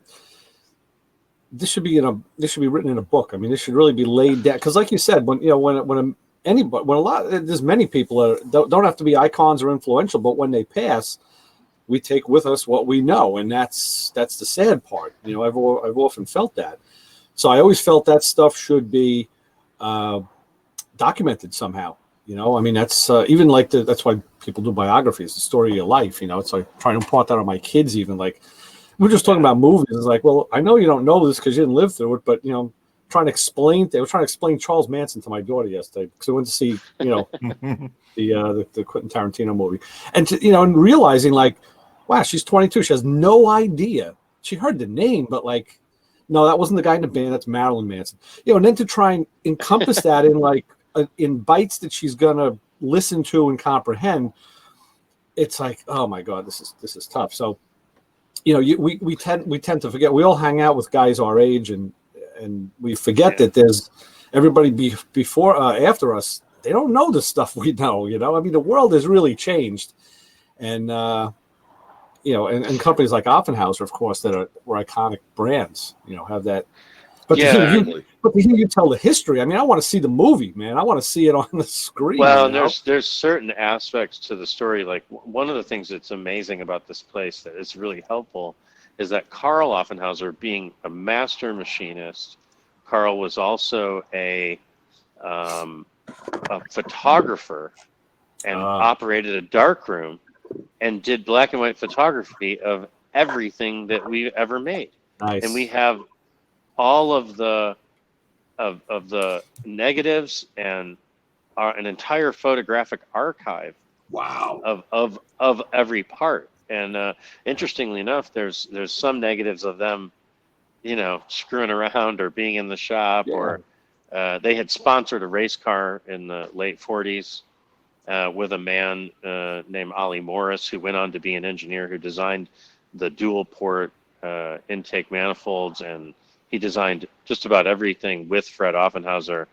this should be written in a book. I mean, this should really be laid down, because, like you said, there's many people that don't have to be icons or influential, but when they pass, we take with us what we know, and that's the sad part. I've often felt that. So I always felt that stuff should be documented somehow. I mean, that's even like that's why people do biographies, the story of your life. It's like trying to impart that on my kids. Even like we're just talking about movies. It's like, well, I know you don't know this because you didn't live through it, but they were trying to explain Charles Manson to my daughter yesterday because I went to see the Quentin Tarantino movie, and and realizing like, wow, she's 22, she has no idea. She heard the name, but like, no, that wasn't the guy in the band. That's Marilyn Manson. And then to try and encompass that in like. In bites that she's gonna listen to and comprehend, it's like, oh my god, this is tough. So, we tend to forget. We all hang out with guys our age, and we forget that there's everybody after us. They don't know the stuff we know. I mean, the world has really changed, and and companies like Offenhauser, of course, that were iconic brands. Have that But Yeah. to Exactly. hear you tell the history, I mean, I want to see the movie, man. I want to see it on the screen. Well, you know? there's certain aspects to the story. Like one of the things that's amazing about this place that is really helpful is that Carl Offenhauser, being a master machinist, Carl was also a photographer and operated a darkroom and did black and white photography of everything that we've ever made. Nice. And we have all of the of the negatives and an entire photographic archive Wow. of every part. And interestingly enough, there's some negatives of them, screwing around or being in the shop, or they had sponsored a race car in the late 40s with a man named Ollie Morris, who went on to be an engineer who designed the dual port intake manifolds, and he designed just about everything with Fred Offenhauser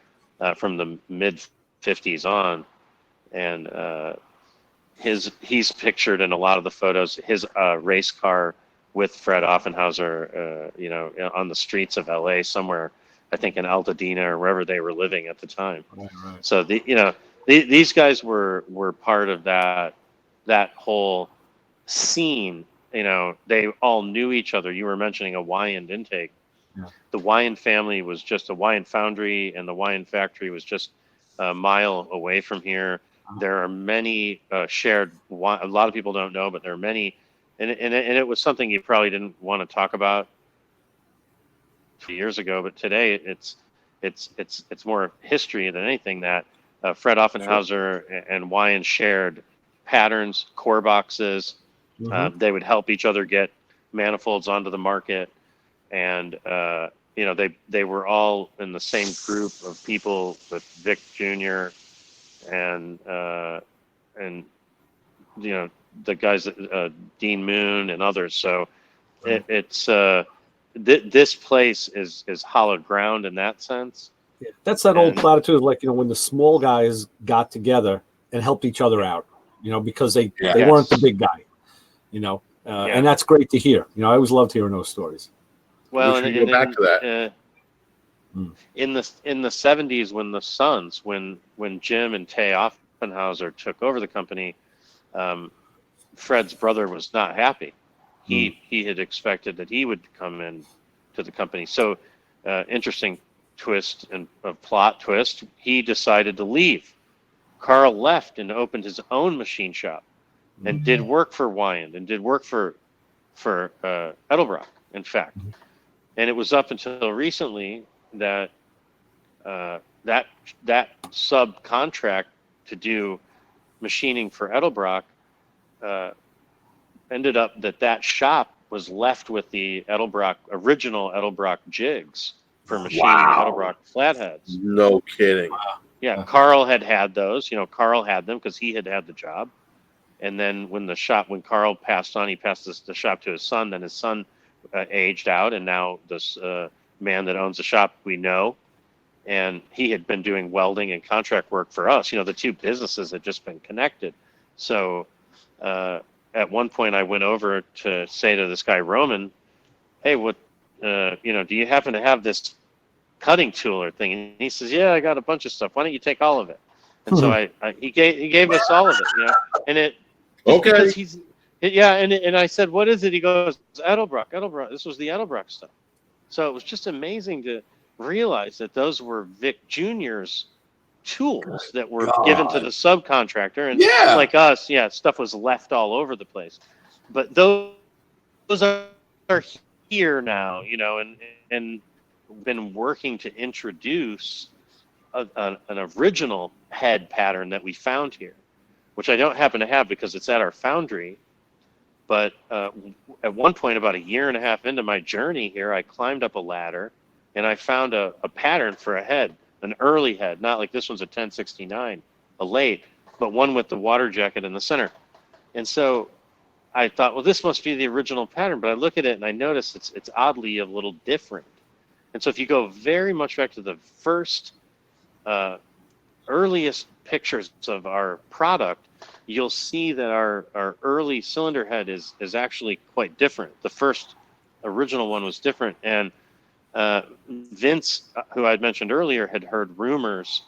from the mid 50s on. And he's pictured in a lot of the photos, his race car with Fred Offenhauser, on the streets of LA somewhere, I think in Altadena or wherever they were living at the time. Right. So these guys were part of that whole scene. They all knew each other. You were mentioning a Wyand intake. Yeah. The Wyand family was just a Wyand foundry, and the Wyand factory was just a mile away from here. There are many shared. A lot of people don't know, but there are many, and it was something you probably didn't want to talk about 2 years ago, but today it's more history than anything that Fred Offenhauser and Wyand shared patterns, core boxes. They would help each other get manifolds onto the market, and they were all in the same group of people with Vic Jr. and the guys Dean Moon and others. So it's this place is hallowed ground in that sense. Yeah. That's that old platitude, like when the small guys got together and helped each other out, because they weren't the big guy, and that's great to hear. I always loved hearing those stories. Well, we should go back to that. In the 70s, when the Sons, when Jim and Tay Offenhauser took over the company, Fred's brother was not happy. He had expected that he would come in to the company. So interesting twist and plot twist. He decided to leave. Carl left and opened his own machine shop and did work for Wyand and did work for Edelbrock, in fact. And it was up until recently that that subcontract to do machining for Edelbrock ended up that shop was left with the original Edelbrock jigs for machining Edelbrock flatheads. No kidding. Yeah, Carl had those. Carl had them because he had the job. And then when Carl passed on, he passed the shop to his son. Then his son aged out, and now this man that owns the shop we know, and he had been doing welding and contract work for us. The two businesses had just been connected. So at one point I went over to say to this guy Roman, hey, what do you happen to have this cutting tool or thing? And he says, yeah, I got a bunch of stuff. Why don't you take all of it? And so he gave us all of it, and it Okay. because and I said, what is it? He goes, Edelbrock. This was the Edelbrock stuff. So it was just amazing to realize that those were Vic Jr.'s tools that were given to the subcontractor, and like us, stuff was left all over the place. But those are here now, and been working to introduce an original head pattern that we found here, which I don't happen to have because it's at our foundry. But at one point, about a year and a half into my journey here, I climbed up a ladder and I found a pattern for a head, an early head, not like this one's a 1069, a late, but one with the water jacket in the center. And so I thought, well, this must be the original pattern. But I look at it and I notice it's oddly a little different. And so if you go very much back to the first earliest pictures of our product, you'll see that our early cylinder head is actually quite different. The first original one was different, and Vince, who I'd mentioned earlier, had heard rumors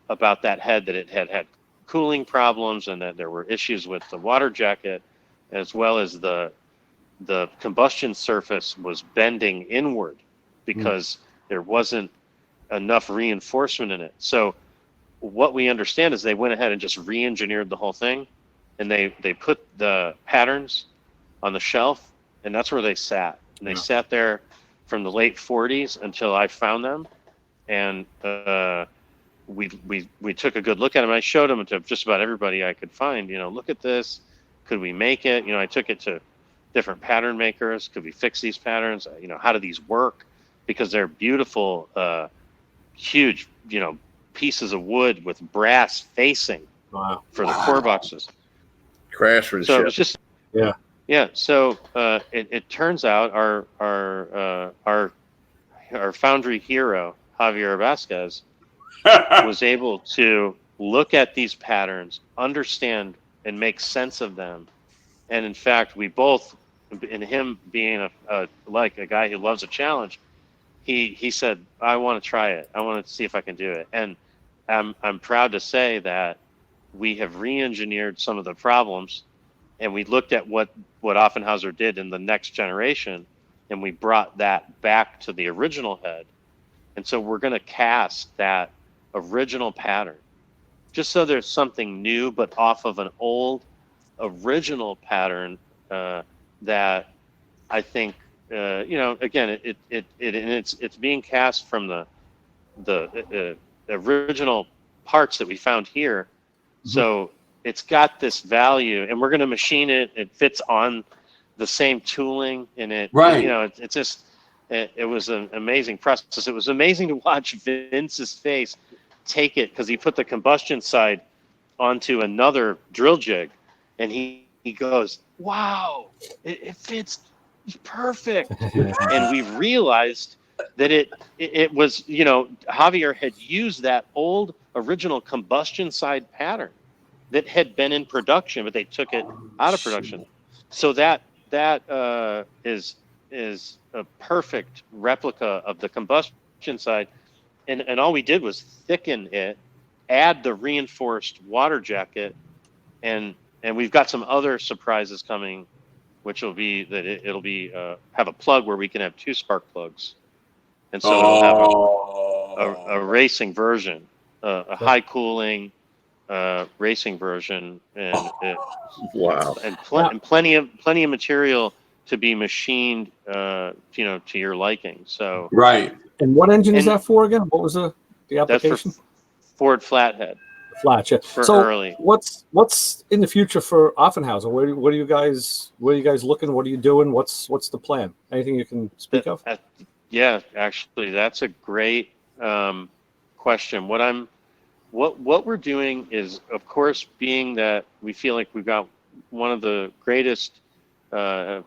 about that head, that it had cooling problems and that there were issues with the water jacket, as well as the combustion surface was bending inward because there wasn't enough reinforcement in it. So what we understand is they went ahead and just re-engineered the whole thing, and they put the patterns on the shelf, and that's where they sat. And they sat there from the late 40s until I found them, and we took a good look at them. I showed them to just about everybody I could find. Look at this. Could we make it? I took it to different pattern makers. Could we fix these patterns? How do these work? Because they're beautiful, huge, pieces of wood with brass facing for the core boxes. Craftsmanship. So it was just yeah. So it turns out our foundry hero Javier Vasquez was able to look at these patterns, understand and make sense of them, and in fact, we both, in him being like a guy who loves a challenge, he said, I want to try it. I want to see if I can do it. And I'm proud to say that we have re-engineered some of the problems, and we looked at what Offenhauser did in the next generation, and we brought that back to the original head. And so we're going to cast that original pattern, just so there's something new, but off of an old original pattern that I think, again, it's being cast from the original parts that we found here. So it's got this value, and we're going to machine it. It fits on the same tooling, and it was an amazing process. It was amazing to watch Vince's face take it, because he put the combustion side onto another drill jig, and he goes, wow, it fits perfect. And we realized that it was, Javier had used that old original combustion side pattern that had been in production, but they took it out of production. So that is a perfect replica of the combustion side. And all we did was thicken it, add the reinforced water jacket, and we've got some other surprises coming, which will be that it'll be have a plug where we can have 2 spark plugs, and so it'll have a racing version, a high cooling racing version, and plenty of material to be machined, to your liking. So right. And what engine is that for again? What was the application? That's for Ford Flathead. Flat, yeah. For so early. What's in the future for Offenhauser? What are you guys looking? What are you doing? What's the plan? Anything you can speak of? Yeah, actually, that's a great question. What we're doing is, of course, being that we feel like we've got one of the greatest brands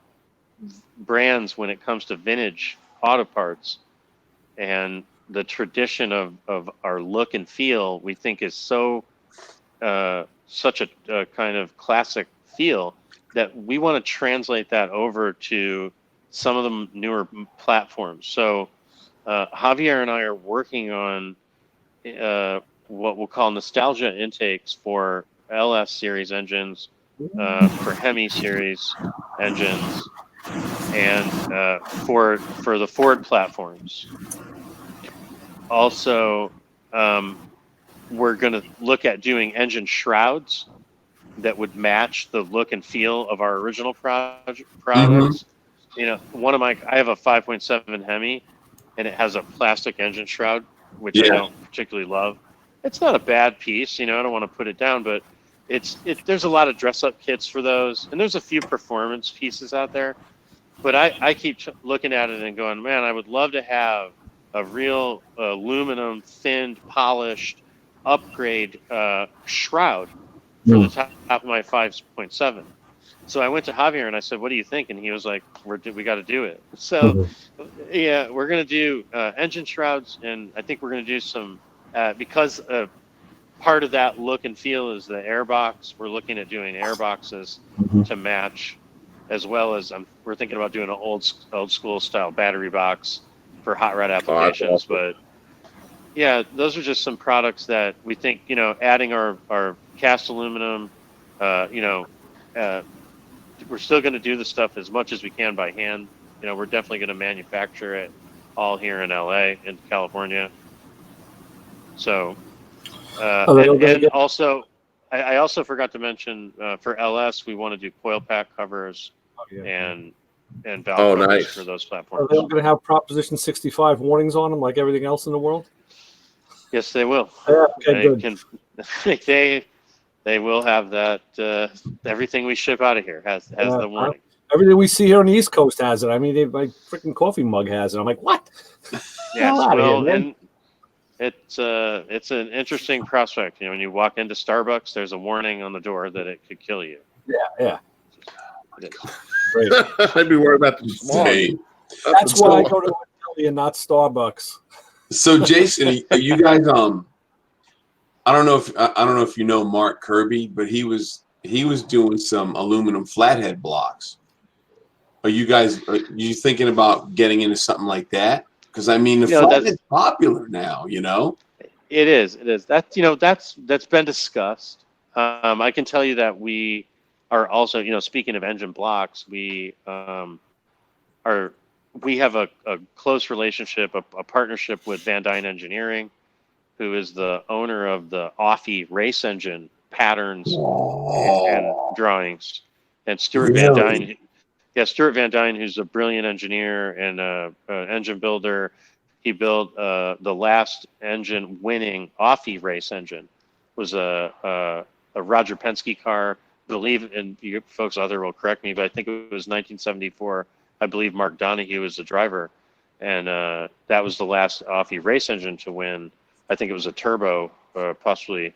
when it comes to vintage auto parts, and the tradition of our look and feel, we think is such a kind of classic feel, that we want to translate that over to some of the newer platforms. So Javier and I are working on what we'll call nostalgia intakes for LS series engines, for Hemi series engines, and for the Ford platforms. Also, we're going to look at doing engine shrouds that would match the look and feel of our original products. I have a 5.7 Hemi, and it has a plastic engine shroud, which I don't particularly love. It's not a bad piece, I don't want to put it down, but there's a lot of dress-up kits for those, and there's a few performance pieces out there. But I keep looking at it and going, man, I would love to have a real aluminum, thinned, polished upgrade shroud for the top of my 5.7. So I went to Javier and I said, what do you think? And he was like, we got to do it. So yeah, we're going to do engine shrouds, and I think we're going to do some, because part of that look and feel is the airbox. We're looking at doing airboxes to match, as well as we're thinking about doing an old school style battery box for hot rod applications. But yeah, those are just some products that we think, adding our cast aluminum, we're still going to do the stuff as much as we can by hand. We're definitely going to manufacture it all here in LA, in California. So, and also, I also forgot to mention for LS, we want to do coil pack covers and valve covers for those platforms. Are they going to have Proposition 65 warnings on them like everything else in the world? Yes, they will. Yeah, okay, good. They will have that. Everything we ship out of here has the warning. Everything we see here on the East Coast has it. I mean, my freaking coffee mug has it. I'm like, what? Yes, well, and it's an interesting prospect. When you walk into Starbucks, there's a warning on the door that it could kill you. Yeah. Great. I'd be worried about the smog. That's why I go to a deli and not Starbucks. So, Jason, are you guys I don't know if you know Mark Kirby, but he was doing some aluminum flathead blocks. Are you thinking about getting into something like that? Because I mean, the flathead's popular now. It is. That's been discussed. I can tell you that we are also, speaking of engine blocks, we have a close relationship, a partnership with Van Dyne Engineering, who is the owner of the Offie race engine patterns and drawings, and Stuart Van Dyne. Yeah, Stuart Van Dyne, who's a brilliant engineer and an engine builder. He built the last engine-winning Offie race engine. Was a Roger Penske car. I believe, and you folks out there will correct me, but I think it was 1974. I believe Mark Donahue was the driver, and that was the last Offie race engine to win. I think it was a turbo, possibly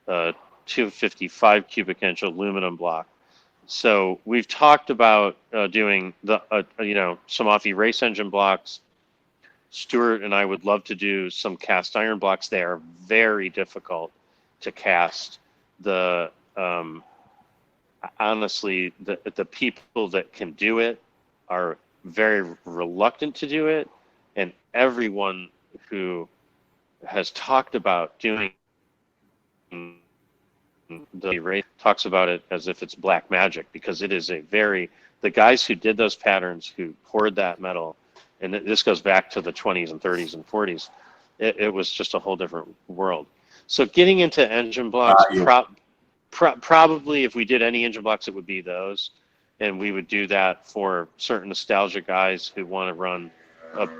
255 cubic inch aluminum block. So we've talked about doing some Offie race engine blocks. Stuart and I would love to do some cast iron blocks. They are very difficult to cast. Honestly, the people that can do it are very reluctant to do it, and everyone who has talked about doing the race talks about it as if it's black magic, because it is the guys who did those patterns, who poured that metal, and this goes back to the 20s and 30s and 40s, it was just a whole different world. So getting into engine blocks, probably if we did any engine blocks, it would be those, and we would do that for certain nostalgia guys who want to run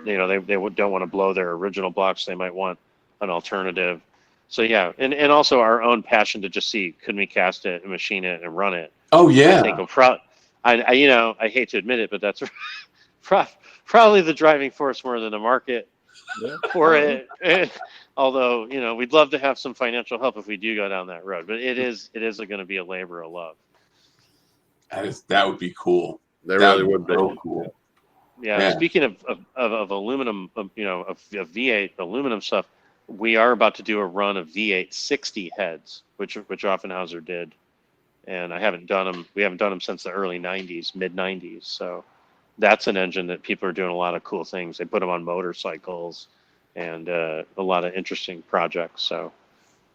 they don't want to blow their original blocks. They might want an alternative. So yeah, and also our own passion to just see, could we cast it and machine it and run it? Oh yeah. I think I hate to admit it, but that's probably the driving force more than the market for it. Although we'd love to have some financial help if we do go down that road, but it is going to be a labor of love. That would be cool. That really would be so cool. Yeah. Speaking of aluminum, of V8 aluminum stuff, we are about to do a run of V8 60 heads, which Offenhauser did, and I haven't done them. We haven't done them since the early '90s, mid '90s. So that's an engine that people are doing a lot of cool things. They put them on motorcycles and a lot of interesting projects. So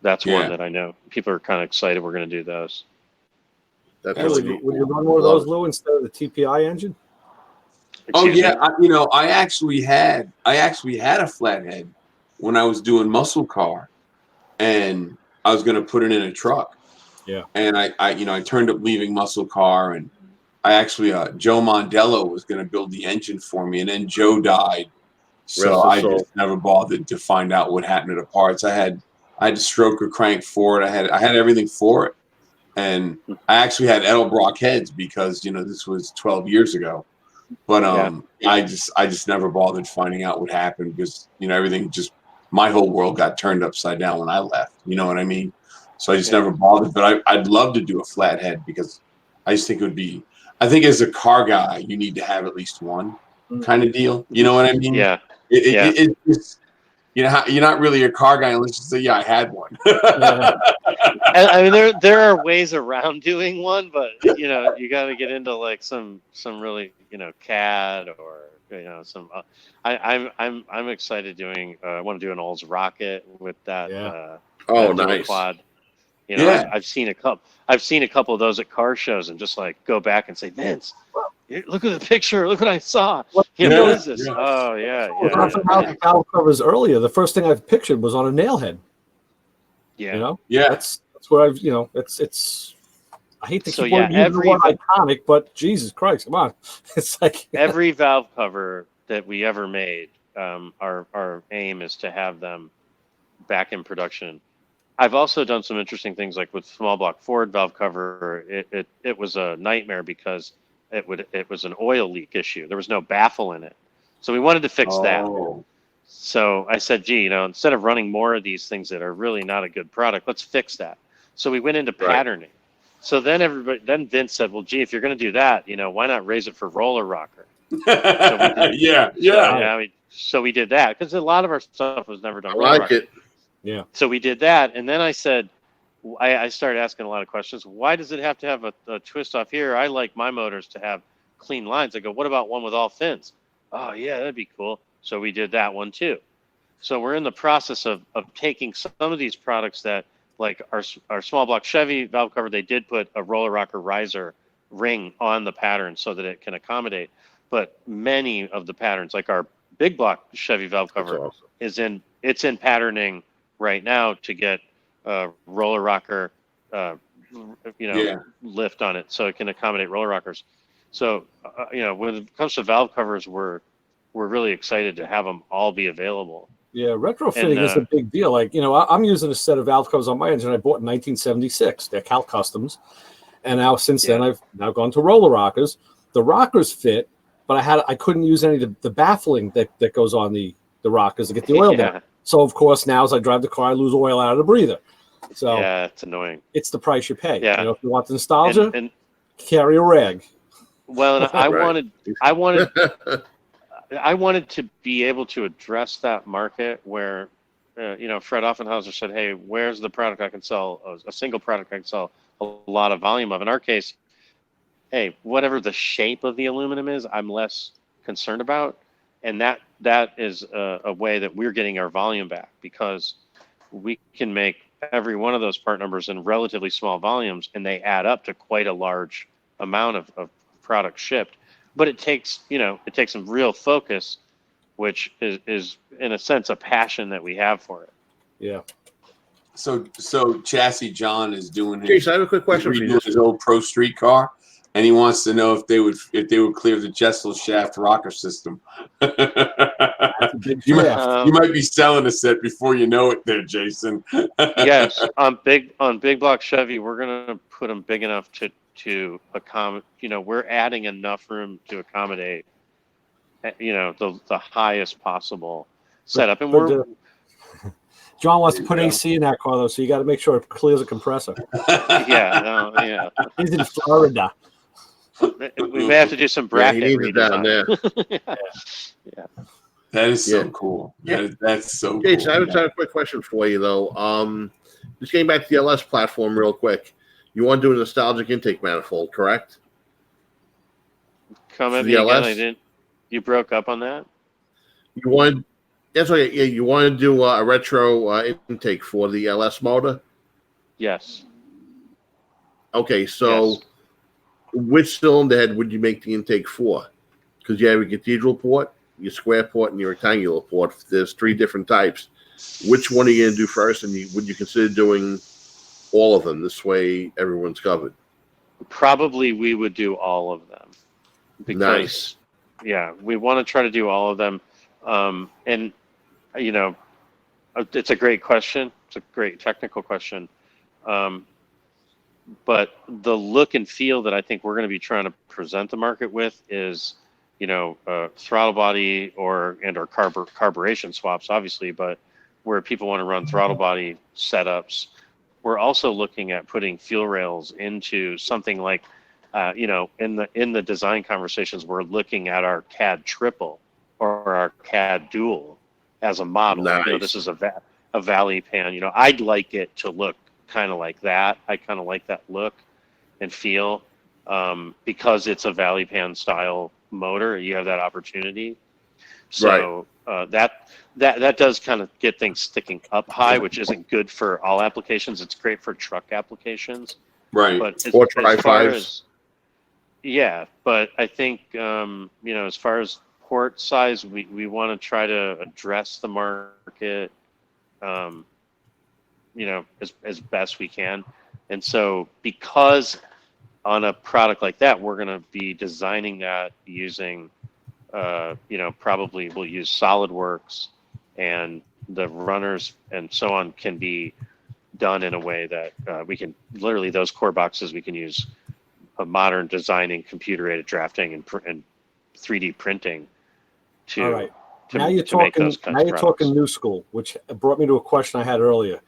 that's one that I know people are kind of excited. We're going to do those. Would you run one of those, Lou, instead of the TPI engine? Excuse me? I actually had a flathead when I was doing muscle car, and I was going to put it in a truck. Yeah. And I turned up leaving muscle car, and I actually Joe Mondello was going to build the engine for me, and then Joe died, so I just never bothered to find out what happened to the parts. I had a stroker crank for it. I had everything for it, and I actually had Edelbrock heads because this was 12 years ago. But I just never bothered finding out what happened, because everything my whole world got turned upside down when I left. You know what I mean? So I just never bothered. But I'd love to do a flathead, because I just think it would be. I think as a car guy, you need to have at least one kind of deal. You know what I mean? Yeah. It's you're not really a car guy unless you say, I had one. I mean, there are ways around doing one, but you got to get into like some really CAD or some. I'm excited doing. I want to do an Olds rocket with that. Yeah. Oh, that nice. quad. Yeah. I've seen a couple. I've seen a couple of those at car shows, and just like go back and say, Vince, look at the picture. Look what I saw. What is this? Yeah. Oh yeah. Offenhauser valve covers earlier. The first thing I've pictured was on a nail head. Yeah. That's where I've it's. I hate to So, keep yeah, using the word iconic, but Jesus Christ, come on! It's like every valve cover that we ever made, our aim is to have them back in production. I've also done some interesting things, like with small block Ford valve cover. It was a nightmare because it was an oil leak issue. There was no baffle in it, so we wanted to fix that. So I said, gee, instead of running more of these things that are really not a good product, let's fix that. So we went into patterning. So then Vince said, well, gee, if you're going to do that, why not raise it for roller rocker? So we did that because a lot of our stuff was never done. I like it. Yeah. So we did that, and then I said, I started asking a lot of questions. Why does it have to have a twist off here? I like my motors to have clean lines. I go, what about one with all fins? Oh yeah, that'd be cool. So we did that one too. So we're in the process of taking some of these products that, like our small block Chevy valve cover, they did put a roller rocker riser ring on the pattern so that it can accommodate. But many of the patterns, like our big block Chevy valve cover, it's in patterning right now to get roller rocker, lift on it, so it can accommodate roller rockers. So when it comes to valve covers, we're really excited to have them all be available. Yeah, retrofitting is a big deal. Like, I'm using a set of valve covers on my engine I bought in 1976. They're Cal Customs. And now since then, I've now gone to roller rockers. The rockers fit, but I couldn't use any of the baffling that goes on the rockers to get the oil down. So, of course, now as I drive the car, I lose oil out of the breather. So yeah, it's annoying. It's the price you pay. Yeah. If you want the nostalgia, and carry a rag. Well, and I wanted to be able to address that market where, Fred Offenhauser said, hey, where's the product I can sell, a single product I can sell a lot of volume of? In our case, hey, whatever the shape of the aluminum is, I'm less concerned about. And that is a way that we're getting our volume back, because we can make every one of those part numbers in relatively small volumes, and they add up to quite a large amount of product shipped. But it takes some real focus, which is in a sense a passion that we have for it. Yeah. So Chassis John is doing Jason, I have a quick question for you. His old Pro Street car, and he wants to know if they would clear the Jessel shaft rocker system. You might be selling a set before you know it, there, Jason. Yes, on big block Chevy, we're gonna put them big enough to accommodate. We're adding enough room to accommodate, the highest possible setup, and John wants to put AC in that car though, so you got to make sure it clears a compressor. He's in Florida. We may have to do some bracket redesign. Yeah. That is so cool. That's so cool. Jason, I have a quick question for you though. Just getting back to the LS platform real quick. You want to do a nostalgic intake manifold, correct? Come at me again. I didn't. You broke up on that. You want? That's okay. Yeah, you want to do a retro intake for the LS motor? Yes. Okay, so which cylinder head would you make the intake for? Because you have a cathedral port, your square port, and your rectangular port. There's 3 different types. Which one are you going to do first? And would you consider doing all of them? This way, everyone's covered. Probably we would do all of them. Because, nice. Yeah, we want to try to do all of them. And, it's a great question. It's a great technical question. But the look and feel that I think we're going to be trying to present the market with is, throttle body or carburation swaps, obviously, but where people want to run throttle body setups. We're also looking at putting fuel rails into something like, in the design conversations, we're looking at our CAD triple or our CAD dual as a model. Nice. This is a Valley pan. I'd like it to look kind of like that. I kind of like that look and feel, because it's a Valley pan style motor. You have that opportunity. So that does kind of get things sticking up high, which isn't good for all applications. It's great for truck applications. Right. But Or as far Tri-5s. as, yeah, but I think, as far as port size, we want to try to address the market, as best we can. And so because on a product like that, we're going to be designing that using, probably we'll use SolidWorks, and the runners and so on can be done in a way that we can literally, those core boxes, we can use a modern designing, computer-aided drafting, and 3D printing to. All right. To, now you're to make talking. those kinds Now of you're products. talking new school, which brought me to a question I had earlier,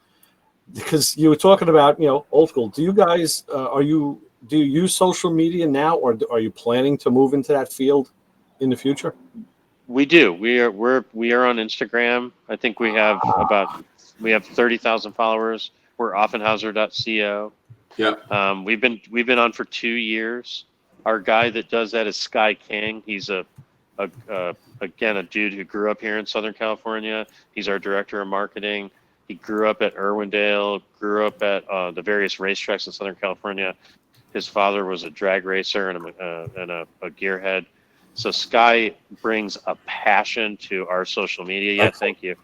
because you were talking about old school. Do you guys do you use social media now, or are you planning to move into that field in the future? We do. We are on Instagram. I think we have 30,000 followers. We're Offenhauser.co. Yeah. We've been on for 2 years. Our guy that does that is Sky King. He's again a dude who grew up here in Southern California. He's our director of marketing. He grew up at Irwindale, grew up at the various racetracks in Southern California. His father was a drag racer and a gearhead. So Sky brings a passion to our social media. Yeah, thank you.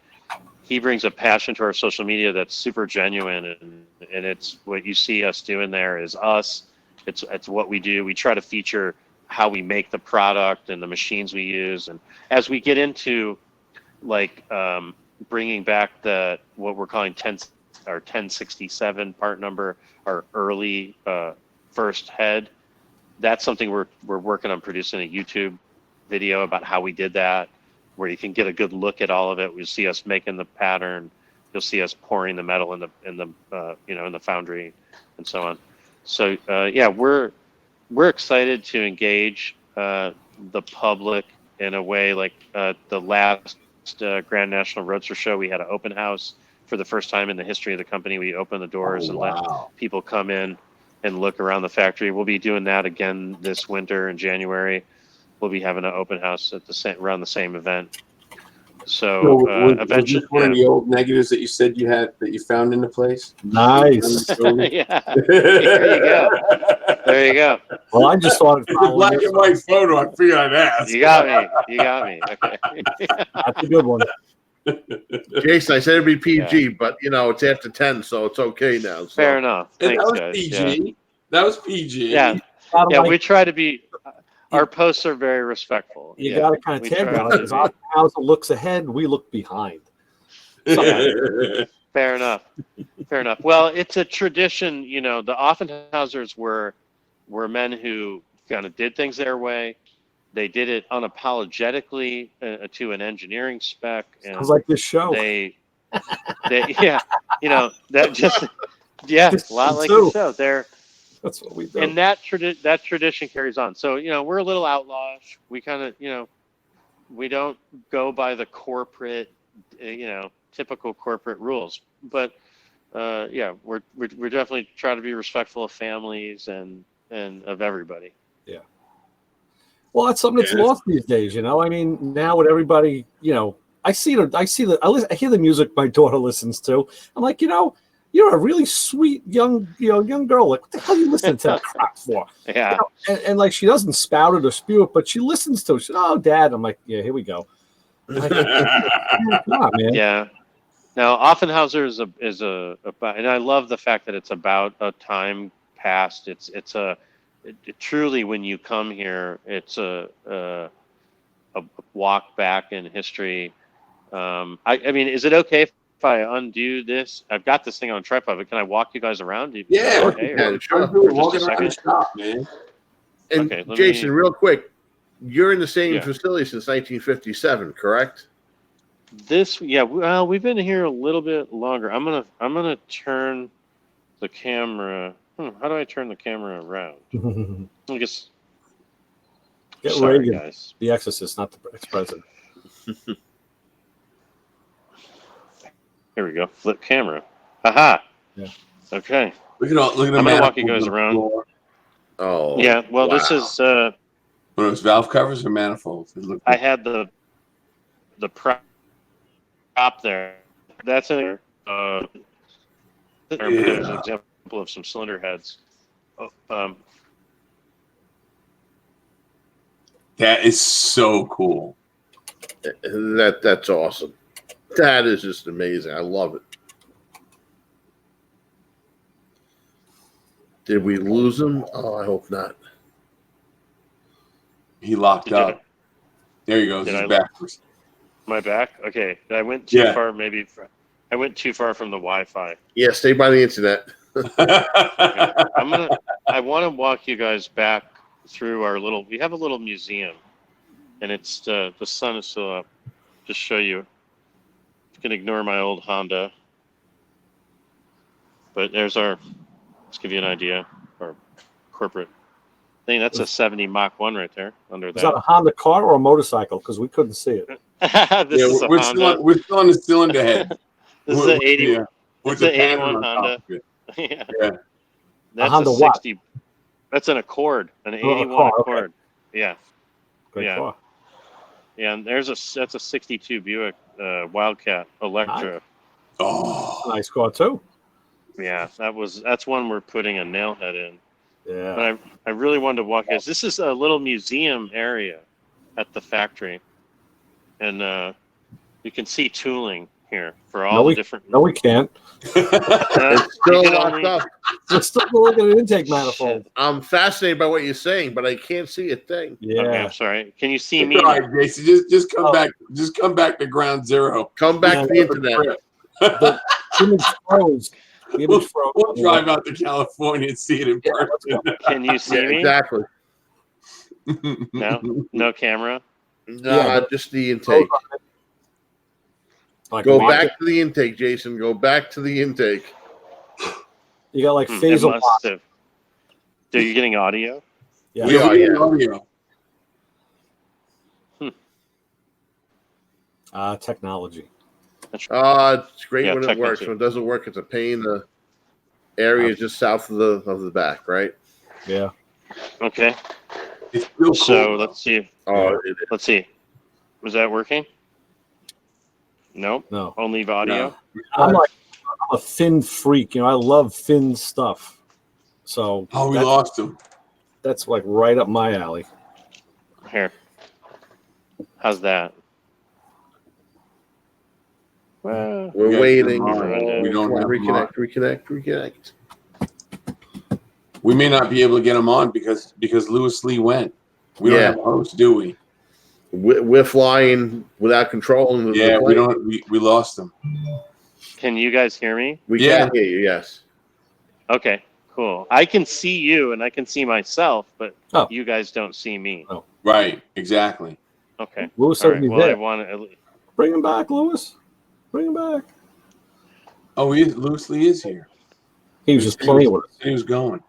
He brings a passion to our social media that's super genuine, and it's what you see us doing there is us. It's what we do. We try to feature how we make the product and the machines we use. And as we get into bringing back what we're calling 1067 part number, our early first head, that's something we're working on producing a YouTube video about how we did that, where you can get a good look at all of it. You'll see us making the pattern. You'll see us pouring the metal in the foundry and so on. So we're excited to engage the public in a way like the last Grand National Roadster Show. We had an open house for the first time in the history of the company. We opened the doors and let people come in and look around the factory. We'll be doing that again this winter in January. We'll be having an open house at around the same event. So eventually, was this one of the old negatives that you said you had that you found in the place? Nice. Yeah. There you go. There you go. Well, I just thought It's a black and white photo. I figured I'd ask. You got me. Okay. That's a good one. Jason, I said it'd be PG, but it's after 10, so it's okay now. So. Fair enough. And Thanks, that was guys. PG. Yeah. That was PG. Yeah. We try to be. Our posts are very respectful. You got to kind of tag that. Because Offenhauser looks ahead, we look behind. Fair enough. Well, it's a tradition. The Offenhausers were men who kind of did things their way. They did it unapologetically to an engineering spec. And sounds like this show. That just a lot like the show. That's what we do. And that tradition carries on. So, we're a little outlawish. We kind of, we don't go by the corporate, typical corporate rules. But, we're definitely trying to be respectful of families and of everybody. Yeah. Well, that's something that's lost these days, I mean, now with everybody, I hear the music my daughter listens to. I'm like, you're a really sweet young girl. Like, what the hell are you listening to that crap for? Yeah. And like, she doesn't spout it or spew it, but she listens to it. She said, "Oh, Dad." I'm like, "Yeah, here we go." Like, come on, man. Yeah. Now, Offenhauser is and I love the fact that it's about a time past. It's truly, when you come here, it's a walk back in history. I mean, is it okay if I undo this? I've got this thing on tripod, but can I walk you guys around? Yeah, okay, sure. Walking around the shop, man. And okay, Jason, real quick, you're in the same Yeah. facility since 1957, correct? Well, we've been here a little bit longer. I'm gonna turn the camera. How do I turn the camera around? I guess. Get Sorry, Reagan, guys. the Exorcist, not the ex-president. Here we go. Flip camera. Aha. Yeah. Okay. Look at the I'm gonna walk you manifolds guys on the around. floor. Oh. Yeah. Well, wow. this is. What are those, valve covers or manifolds? I had the the prop there. That's there's an example of some cylinder heads. That is so cool. That's awesome. That is just amazing. I love it. Did we lose him? Oh, I hope not. He locked up. There he goes. He's backwards. My back? Okay. I went too far. Maybe I went too far from the Wi-Fi. Yeah, stay by the internet. Okay. I want to walk you guys back through our little. We have a little museum, and it's the sun is still up. Just show you. You can ignore my old Honda, but there's our. Let's give you an idea. Our corporate thing. That's a 70 Mach 1 right there. Under that. Is that a Honda car or a motorcycle? Because we couldn't see it. We're still on the cylinder head. This is an 80. With it's an 81 Honda. Yeah. That's Honda a 60. What? That's an Accord, an 81 Accord. Okay. Yeah. Great car. Yeah, and that's a 62 Buick Wildcat Electra. Nice. Oh, nice car too. Yeah, that's one we're putting a nail head in. Yeah. But I really wanted to walk this. This is a little museum area at the factory, and you can see tooling here for all the different. No, we can't. It's still locked up. It's still looking at an intake manifold. I'm fascinated by what you're saying, but I can't see a thing. Yeah. Okay, I'm sorry. Can you see me? All right, Jason. Just come back. Just come back to ground zero. Come back to the internet. The image froze. We'll drive out to California and see it in person. Can you see me? Exactly. No camera. No, just the intake. Go back to the intake, Jason. Go back to the intake. You got like phasal. Are you getting audio? Yeah, we are getting audio. Technology. It's great when it works. When it doesn't work, it's a pain. The area just south of the back, right? Yeah. Okay. It's real cool. So let's see. Let's see. Was that working? Nope. No. Only audio. No. I'm a fin freak. I love fin stuff. So. We lost him. That's like right up my alley. Here. How's that? Well, we're waiting. We don't reconnect. We may not be able to get him on because Louis Lee went. We don't have a host, do we? We're flying without control. Yeah, we don't. We lost him. Can you guys hear me? We can hear you. Yes. Okay. Cool. I can see you and I can see myself, but you guys don't see me. Oh. Right. Exactly. Okay. Louis, I want to bring him back, Louis. Bring him back. Oh, Louis Lee is here. He was just playing with us. He was going.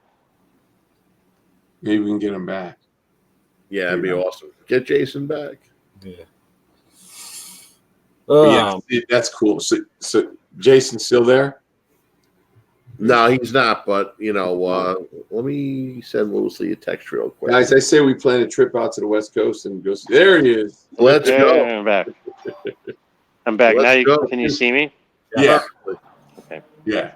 Maybe we can get him back. Yeah, that'd be awesome. Get Jason back. Yeah. That's cool. So Jason's still there? No, he's not. But let me send Louis Lee a text real quick. Guys, I say we plan a trip out to the West Coast and go. There he is. Let's go. I'm back. I'm back. Can you see me? Yeah. Okay. Yeah.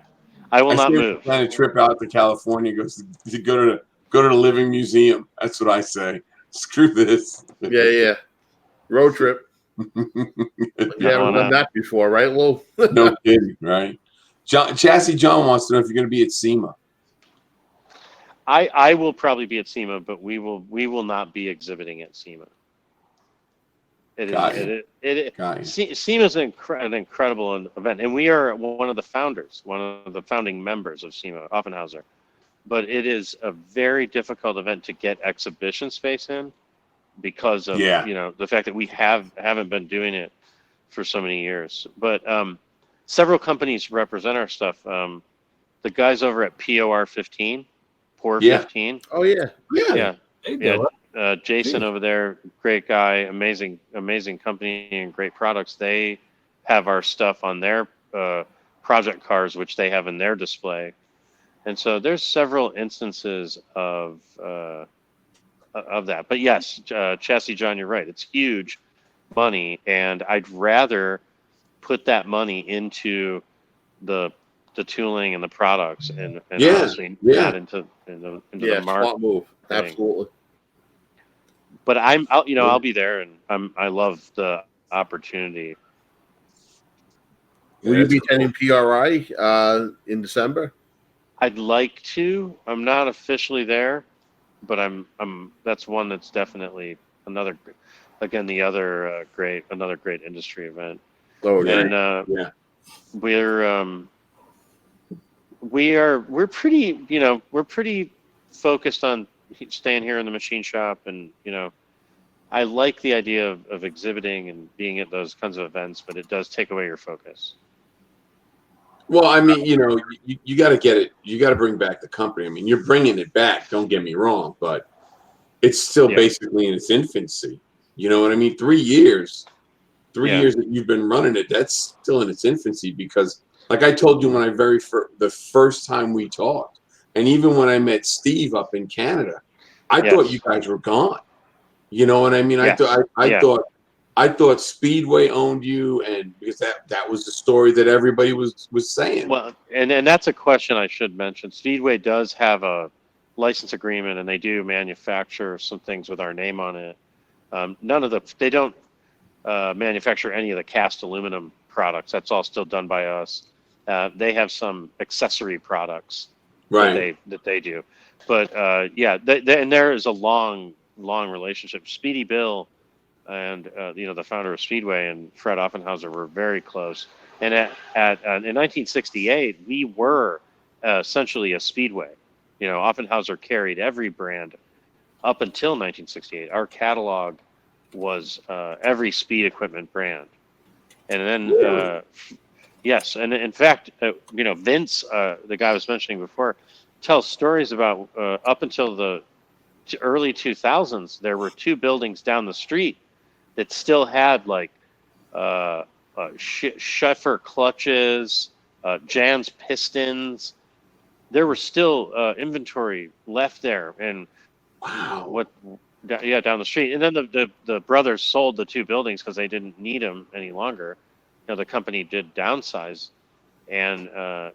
I will not move. Plan a trip out to California. Go to the Living Museum. That's what I say. Screw this. Yeah. Road trip. You haven't done that before, right, Lou? No kidding, right? Chassis John wants to know if you're going to be at SEMA. I will probably be at SEMA, but we will not be exhibiting at SEMA. SEMA is an incredible event, and we are one of the founders, one of the founding members of SEMA, Offenhauser. But it is a very difficult event to get exhibition space in because of the fact that we haven't been doing it for so many years. But several companies represent our stuff. The guys over at POR 15, POR 15. Oh yeah. Jason over there, great guy, amazing company and great products. They have our stuff on their project cars, which they have in their display. And so there's several instances of that. But yes, Chassis John, you're right. It's huge. money, and I'd rather put that money into the tooling and the products, and honestly not into the smart market move. thing. Absolutely. But I'll be there, and I love the opportunity. Will you be attending PRI in December? I'd like to. I'm not officially there, but I'm. That's one that's definitely another. Again, the other another great industry event. Oh yeah. And Yeah. we're pretty, we're pretty focused on staying here in the machine shop, and I like the idea of exhibiting and being at those kinds of events, but it does take away your focus. Well, I mean, you got to get it. You got to bring back the company. I mean, you're bringing it back. Don't get me wrong, but it's still basically in its infancy. You know what I mean? 3 years. 3 years that you've been running it, that's still in its infancy, because like I told you when I the first time we talked, and even when I met Steve up in Canada, I thought you guys were gone. You know what I mean? Yes. I thought Speedway owned you, and because that was the story that everybody was saying. Well, and that's a question I should mention. Speedway does have a license agreement, and they do manufacture some things with our name on it. They don't manufacture any of the cast aluminum products. That's all still done by us. They have some accessory products that they do. But and there is a long relationship. Speedy Bill and the founder of Speedway and Fred Offenhauser were very close. And in 1968, we were essentially a Speedway. Offenhauser carried every brand up until 1968. Our catalog was every speed equipment brand. And then yes, and in fact, Vince, the guy I was mentioning before, tells stories about up until the early 2000s, there were 2 buildings down the street that still had like Scheffer clutches, Jan's pistons. There were still inventory left there, and down the street. And then the brothers sold the 2 buildings because they didn't need them any longer. The company did downsize, and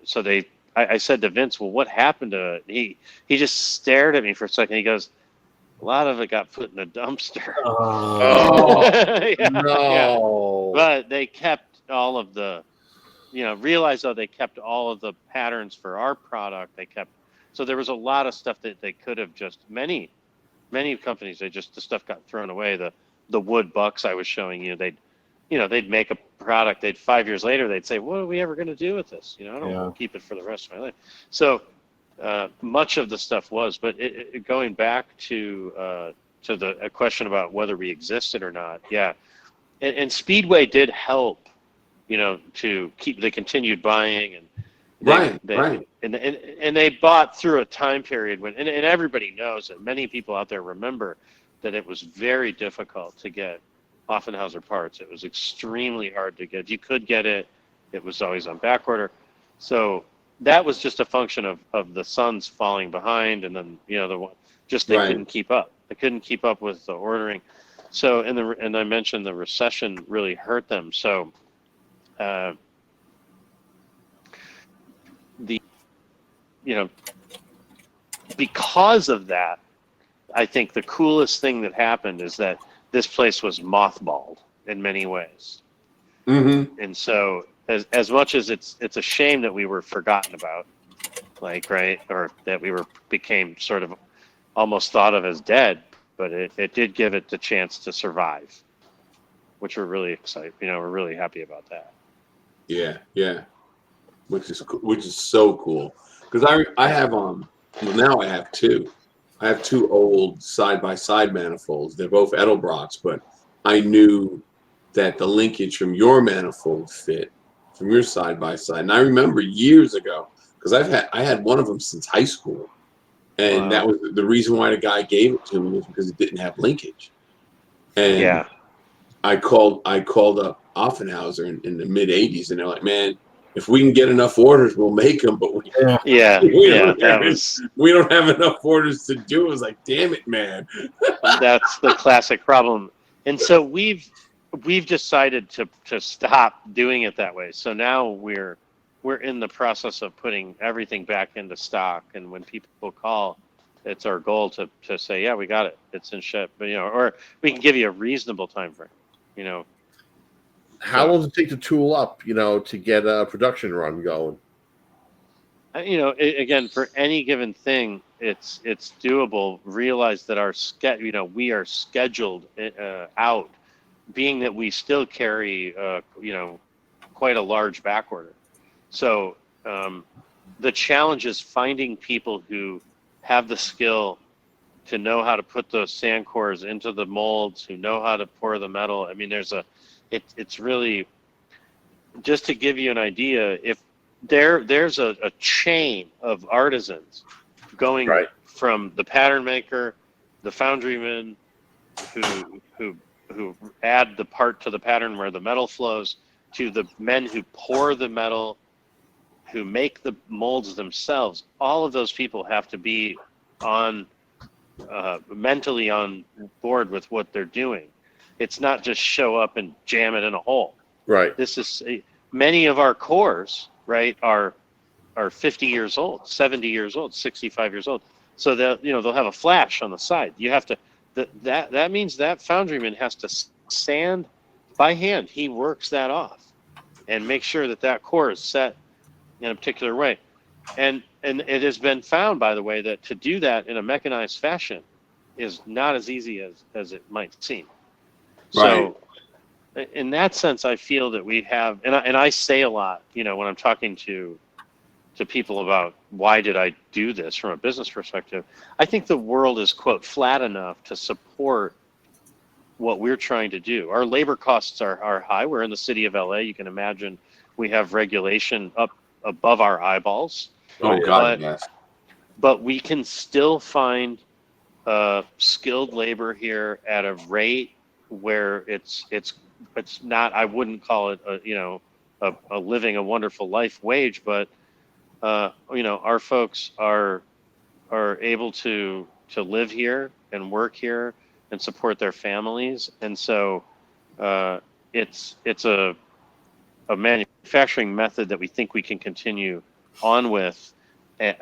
so I said to Vince, "Well, what happened to it?" He just stared at me for a second. He goes, "A lot of it got put in the dumpster." No. But they kept all of the, realized though they kept all of the patterns for our product. So there was a lot of stuff that they could have just many companies. The stuff got thrown away. The wood bucks I was showing you, they'd make a product. 5 years later they'd say, "What are we ever going to do with this? I don't want to keep it for the rest of my life." So much of the stuff was, but going back to the question about whether we existed or not, and Speedway did help, to keep. They continued buying, and and they bought through a time period when, and everybody knows that many people out there remember that it was very difficult to get Offenhauser parts. It was extremely hard to get. You could get it. It was always on back order. So that was just a function of the sons falling behind, and then they couldn't keep up. They couldn't keep up with the ordering. So and I mentioned the recession really hurt them. So because of that, I think the coolest thing that happened is that this place was mothballed in many ways. Mm-hmm. And so as much as it's a shame that we were forgotten about, or that we became sort of almost thought of as dead, but it did give it the chance to survive, which we're really excited. We're really happy about that. Yeah, which is so cool, because I have now I have 2. I have 2 old side-by-side manifolds. They're both Edelbrocks, but I knew that the linkage from your manifold fit from your side-by-side. And I remember years ago, because I had one of them since high school, and that was the reason why the guy gave it to me, was because it didn't have linkage. And I called up Offenhauser in the mid '80s, and they're like, "Man, if we can get enough orders, we'll make them, but we don't have enough orders to do." It was like, damn it, man. That's the classic problem. And so we've we've decided to stop doing it that way. So now we're in the process of putting everything back into stock. And when people call, it's our goal to say, yeah, we got it. It's in ship, but or we can give you a reasonable time frame. How long does it take to tool up, to get a production run going? Again, for any given thing, it's doable. Realize that we are scheduled out, being that we still carry quite a large back order. So the challenge is finding people who have the skill to know how to put those sand cores into the molds, who know how to pour the metal. I mean, it's really, just to give you an idea, if there's a chain of artisans going from the pattern maker, the foundryman who add the part to the pattern where the metal flows, to the men who pour the metal, who make the molds themselves. All of those people have to be mentally on board with what they're doing. It's not just show up and jam it in a hole. Right. This is many of our cores, right, are 50 years old, 70 years old, 65 years old. So they'll have a flash on the side. You have to that means that foundryman has to sand by hand. He works that off and make sure that core is set in a particular way. And it has been found, by the way, that to do that in a mechanized fashion is not as easy as it might seem. Right. So in that sense, I feel that we have, and I say a lot, when I'm talking to people about why did I do this from a business perspective, I think the world is, quote, flat enough to support what we're trying to do. Our labor costs are high. We're in the city of LA. You can imagine we have regulation up above our eyeballs. Oh, God, yes. But we can still find skilled labor here at a rate where it's not, I wouldn't call it a living a wonderful life wage, but our folks are able to live here and work here and support their families. And so it's a manufacturing method that we think we can continue on with,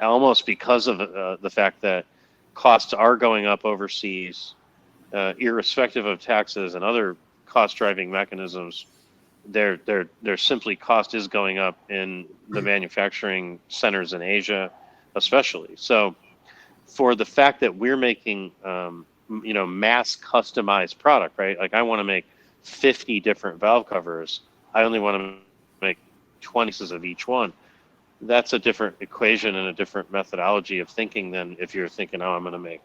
almost because of the fact that costs are going up overseas, irrespective of taxes and other cost driving mechanisms. Their simply cost is going up in the manufacturing centers in Asia, especially. So for the fact that we're making mass customized product, right? Like I want to make 50 different valve covers. I only want to make 20 of each one. That's a different equation and a different methodology of thinking than if you're thinking, I'm going to make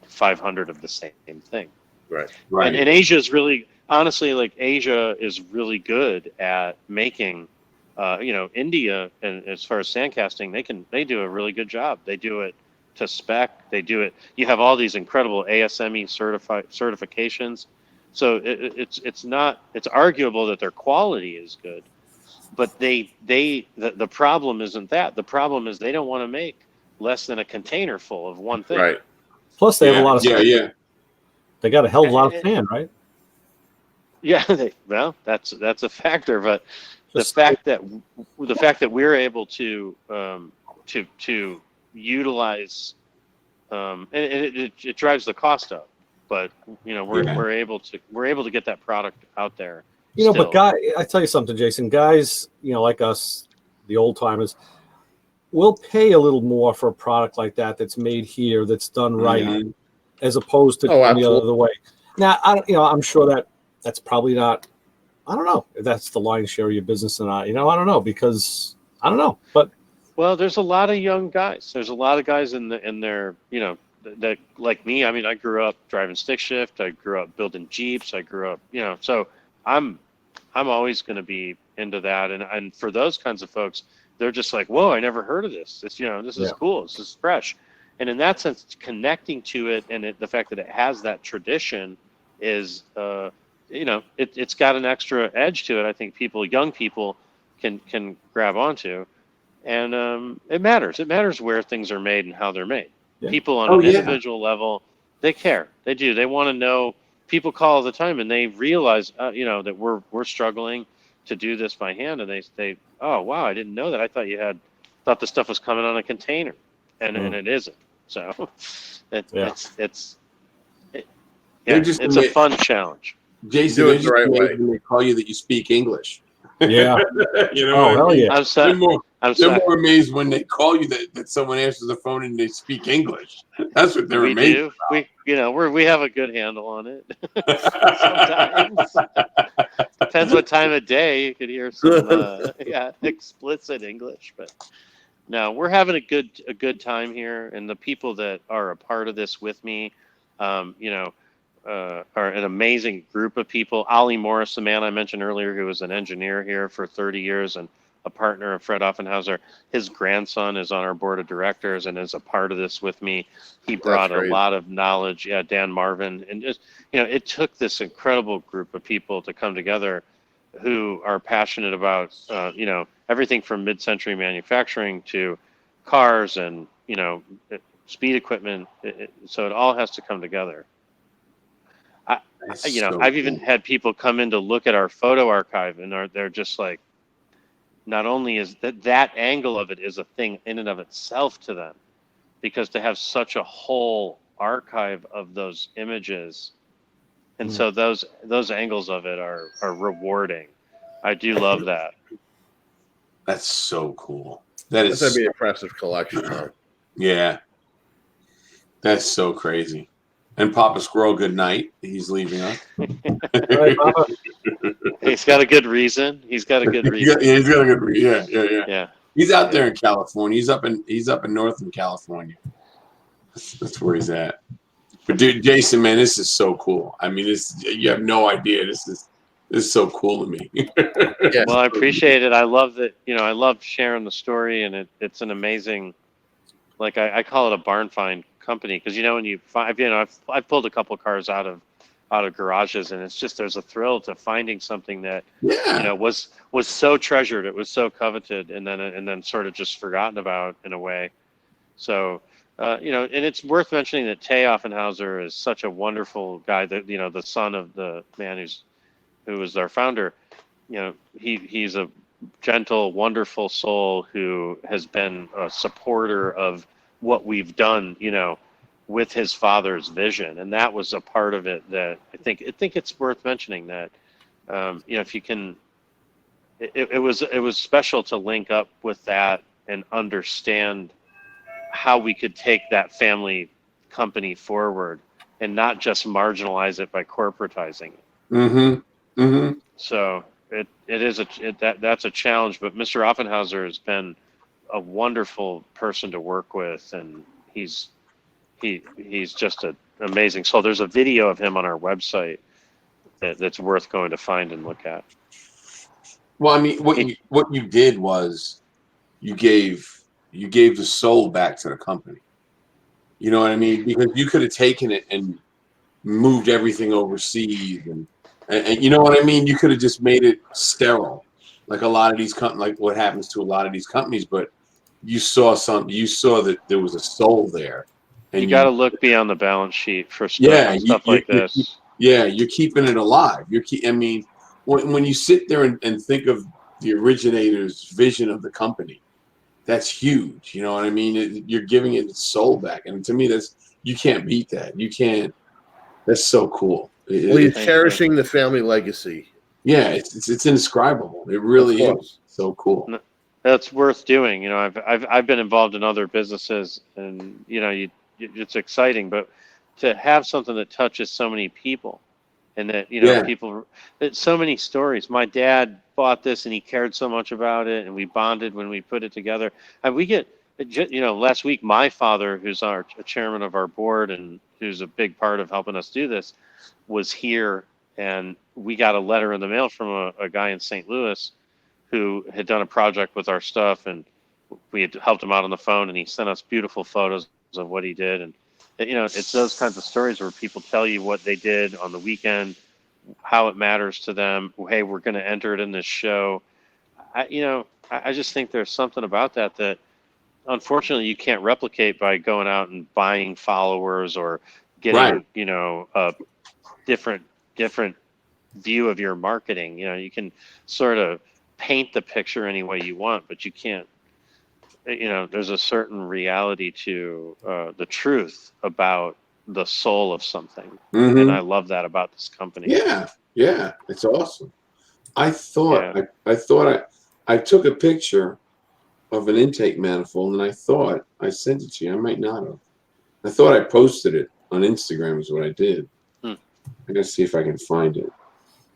500 of the same thing. Right. And Asia is really, honestly, like Asia is really good at making, India, and as far as sand casting, they do a really good job. They do it to spec. They do it. You have all these incredible ASME certifications. So it's arguable that their quality is good, but the problem isn't that. The problem is they don't want to make less than a container full of one thing. Right. Plus, they have a lot of sand. Yeah. They got a hell of a lot of sand, right? Yeah, that's a factor, but the fact that we're able to utilize, and it drives the cost up, but we're able to get that product out there. But I tell you something, Jason. Guys, like us, the old timers, we'll pay a little more for a product like that's made here, that's done right, as opposed to the other way. Now, I'm sure that's probably not. I don't know if that's the lion's share of your business or not. I don't know, because I don't know. But there's a lot of young guys. There's a lot of guys in their that like me. I mean, I grew up driving stick shift. I grew up building Jeeps. I grew up, so I'm always going to be into that. And for those kinds of folks, they're just like, whoa, I never heard of this. It's, this is cool. This is fresh. And in that sense, connecting to it and the fact that it has that tradition is, it's got an extra edge to it. I think young people can grab onto, and it matters. It matters where things are made and how they're made. Yeah. People on an individual level, they care. They do. They want to know people call all the time and they realize, that we're struggling to do this by hand, and they oh wow, I didn't know that. I thought the stuff was coming on a container, and it isn't. So it's a fun challenge. Jason, Do it the right way. when they call you that you speak English. Yeah. You know what I mean? Yeah. They're more amazed when they call you that someone answers the phone and they speak English. That's what they're amazed about. We have a good handle on it. Sometimes depends what time of day. You could hear some explicit English, but no, we're having a good time here, and the people that are a part of this with me, are an amazing group of people. Ollie Morris, the man I mentioned earlier, who was an engineer here for 30 years and a partner of Fred Offenhauser, his grandson is on our board of directors and is a part of this with me. He brought a lot of knowledge. Yeah, Dan Marvin. And just, it took this incredible group of people to come together who are passionate about, everything from mid-century manufacturing to cars and, speed equipment. So it all has to come together. I've even had people come in to look at our photo archive, and they're just like, not only is that angle of it is a thing in and of itself to them, because to have such a whole archive of those images, and so those angles of it are rewarding. I do love that. That's so cool. That's gonna be an impressive collection, though. Yeah, that's so crazy. And Papa Squirrel, good night. He's leaving us. Right, Papa. He's got a good reason. He's got a good reason. He's got a good reason. Yeah. He's out there in California. He's up in Northern California. That's where he's at. But dude, Jason, man, this is so cool. I mean, you have no idea. This is so cool to me. Yeah. Well, I appreciate it. I love that. I love sharing the story, and it's an amazing, like I call it a barn find company, because when you find, I've pulled a couple cars out of garages, and it's just, there's a thrill to finding something that was so treasured, it was so coveted, and then sort of just forgotten about in a way. So and it's worth mentioning that Tay Offenhauser is such a wonderful guy, that the son of the man who was our founder. He's a gentle, wonderful soul who has been a supporter of what we've done, with his father's vision, and that was a part of it that I think it's worth mentioning, that if you can, it was special to link up with that and understand how we could take that family company forward and not just marginalize it by corporatizing it. So that's a challenge, but Mr. Offenhauser has been a wonderful person to work with, and he's just an amazing soul. There's a video of him on our website that's worth going to find and look at. Well, I mean, what you did was you gave the soul back to the company. You know what I mean? Because you could have taken it and moved everything overseas, and you know what I mean? You could have just made it sterile, like a lot of these like what happens to a lot of these companies. But you saw that there was a soul there. And you got to look beyond the balance sheet for stuff like this. You're keeping it alive. I mean, when you sit there and think of the originator's vision of the company, that's huge. You know what I mean? You're giving it its soul back, and to me, you can't beat that. You can't. That's so cool. He's cherishing the family legacy. Yeah, it's indescribable. It really is so cool. That's worth doing. I've been involved in other businesses, and it's exciting, but to have something that touches so many people, and that people, it's so many stories. My dad bought this and he cared so much about it, and we bonded when we put it together. And we get, last week, my father, who's our chairman of our board and who's a big part of helping us do this, was here, and we got a letter in the mail from a guy in St. Louis who had done a project with our stuff, and we had helped him out on the phone, and he sent us beautiful photos of what he did. And it's those kinds of stories where people tell you what they did on the weekend, how it matters to them. Hey, we're going to enter it in this show. I just think there's something about that unfortunately you can't replicate by going out and buying followers or getting different view of your marketing. You know, you can sort of paint the picture any way you want, but you can't. You know, there's a certain reality to the truth about the soul of something, and I love that about this company. Yeah, it's awesome. I thought I took a picture of an intake manifold, and I thought I sent it to you. I might not have. I thought I posted it on Instagram is what I did. I gotta see if I can find it,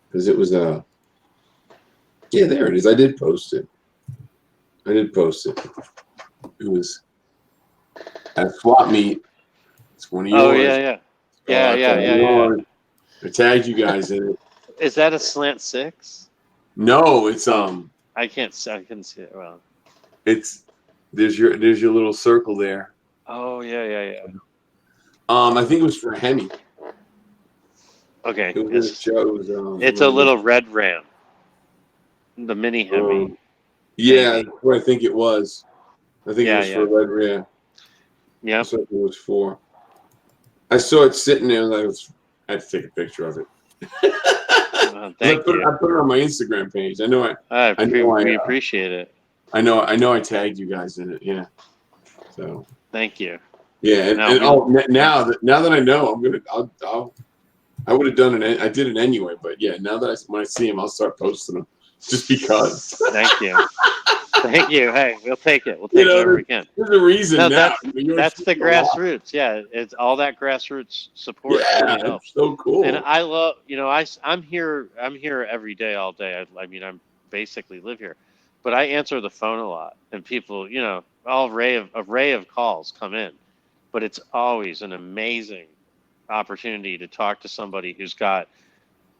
because it was there it is. I did post it. It was at swap meet. It's one of yours. Oh yeah. I tagged you guys in it. Is that a slant 6? No, it's I couldn't see it well. It's there's your little circle there. Oh yeah. I think it was for Hemi. Okay. It's a little red Ram. The mini Hemi. Yeah, that's what I think it was. I think it was for Red Ram. Yeah. That's what it was for. I saw it sitting there, and I had to take a picture of it. Thank you. I put it on my Instagram page. We appreciate it. I know I tagged you guys in it. Yeah. So. Thank you. Yeah, now that I know, I would have done it. I did it anyway, but yeah, now that when I see him, I'll start posting them just because. Thank you. Thank you. Hey, we'll take it. We'll take whatever we can. There's a reason now. That's the grassroots. Yeah, it's all that grassroots support. Yeah, really it's so cool. And I love, I'm here every day, all day. I mean, I'm basically live here, but I answer the phone a lot, and people, all array of calls come in, but it's always an amazing opportunity to talk to somebody who's got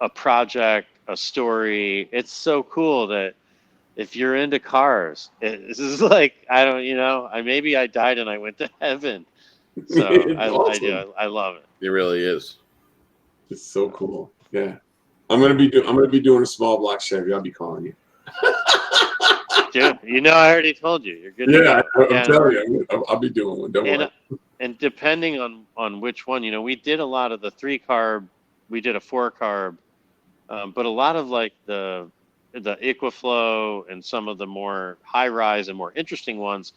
a project, a story. It's so cool that if you're into cars, this is like, maybe I died and I went to heaven. So awesome. I love it. It really is. It's so cool. Yeah. I'm gonna be doing a small block Chevy. I'll be calling you. Dude, I already told you. You're good. Yeah, I'm telling you, I'll be doing one. Don't worry. And depending on which one, we did a lot of the 3-carb, we did a 4-carb, but a lot of like the Equiflow and some of the more high rise and more interesting ones,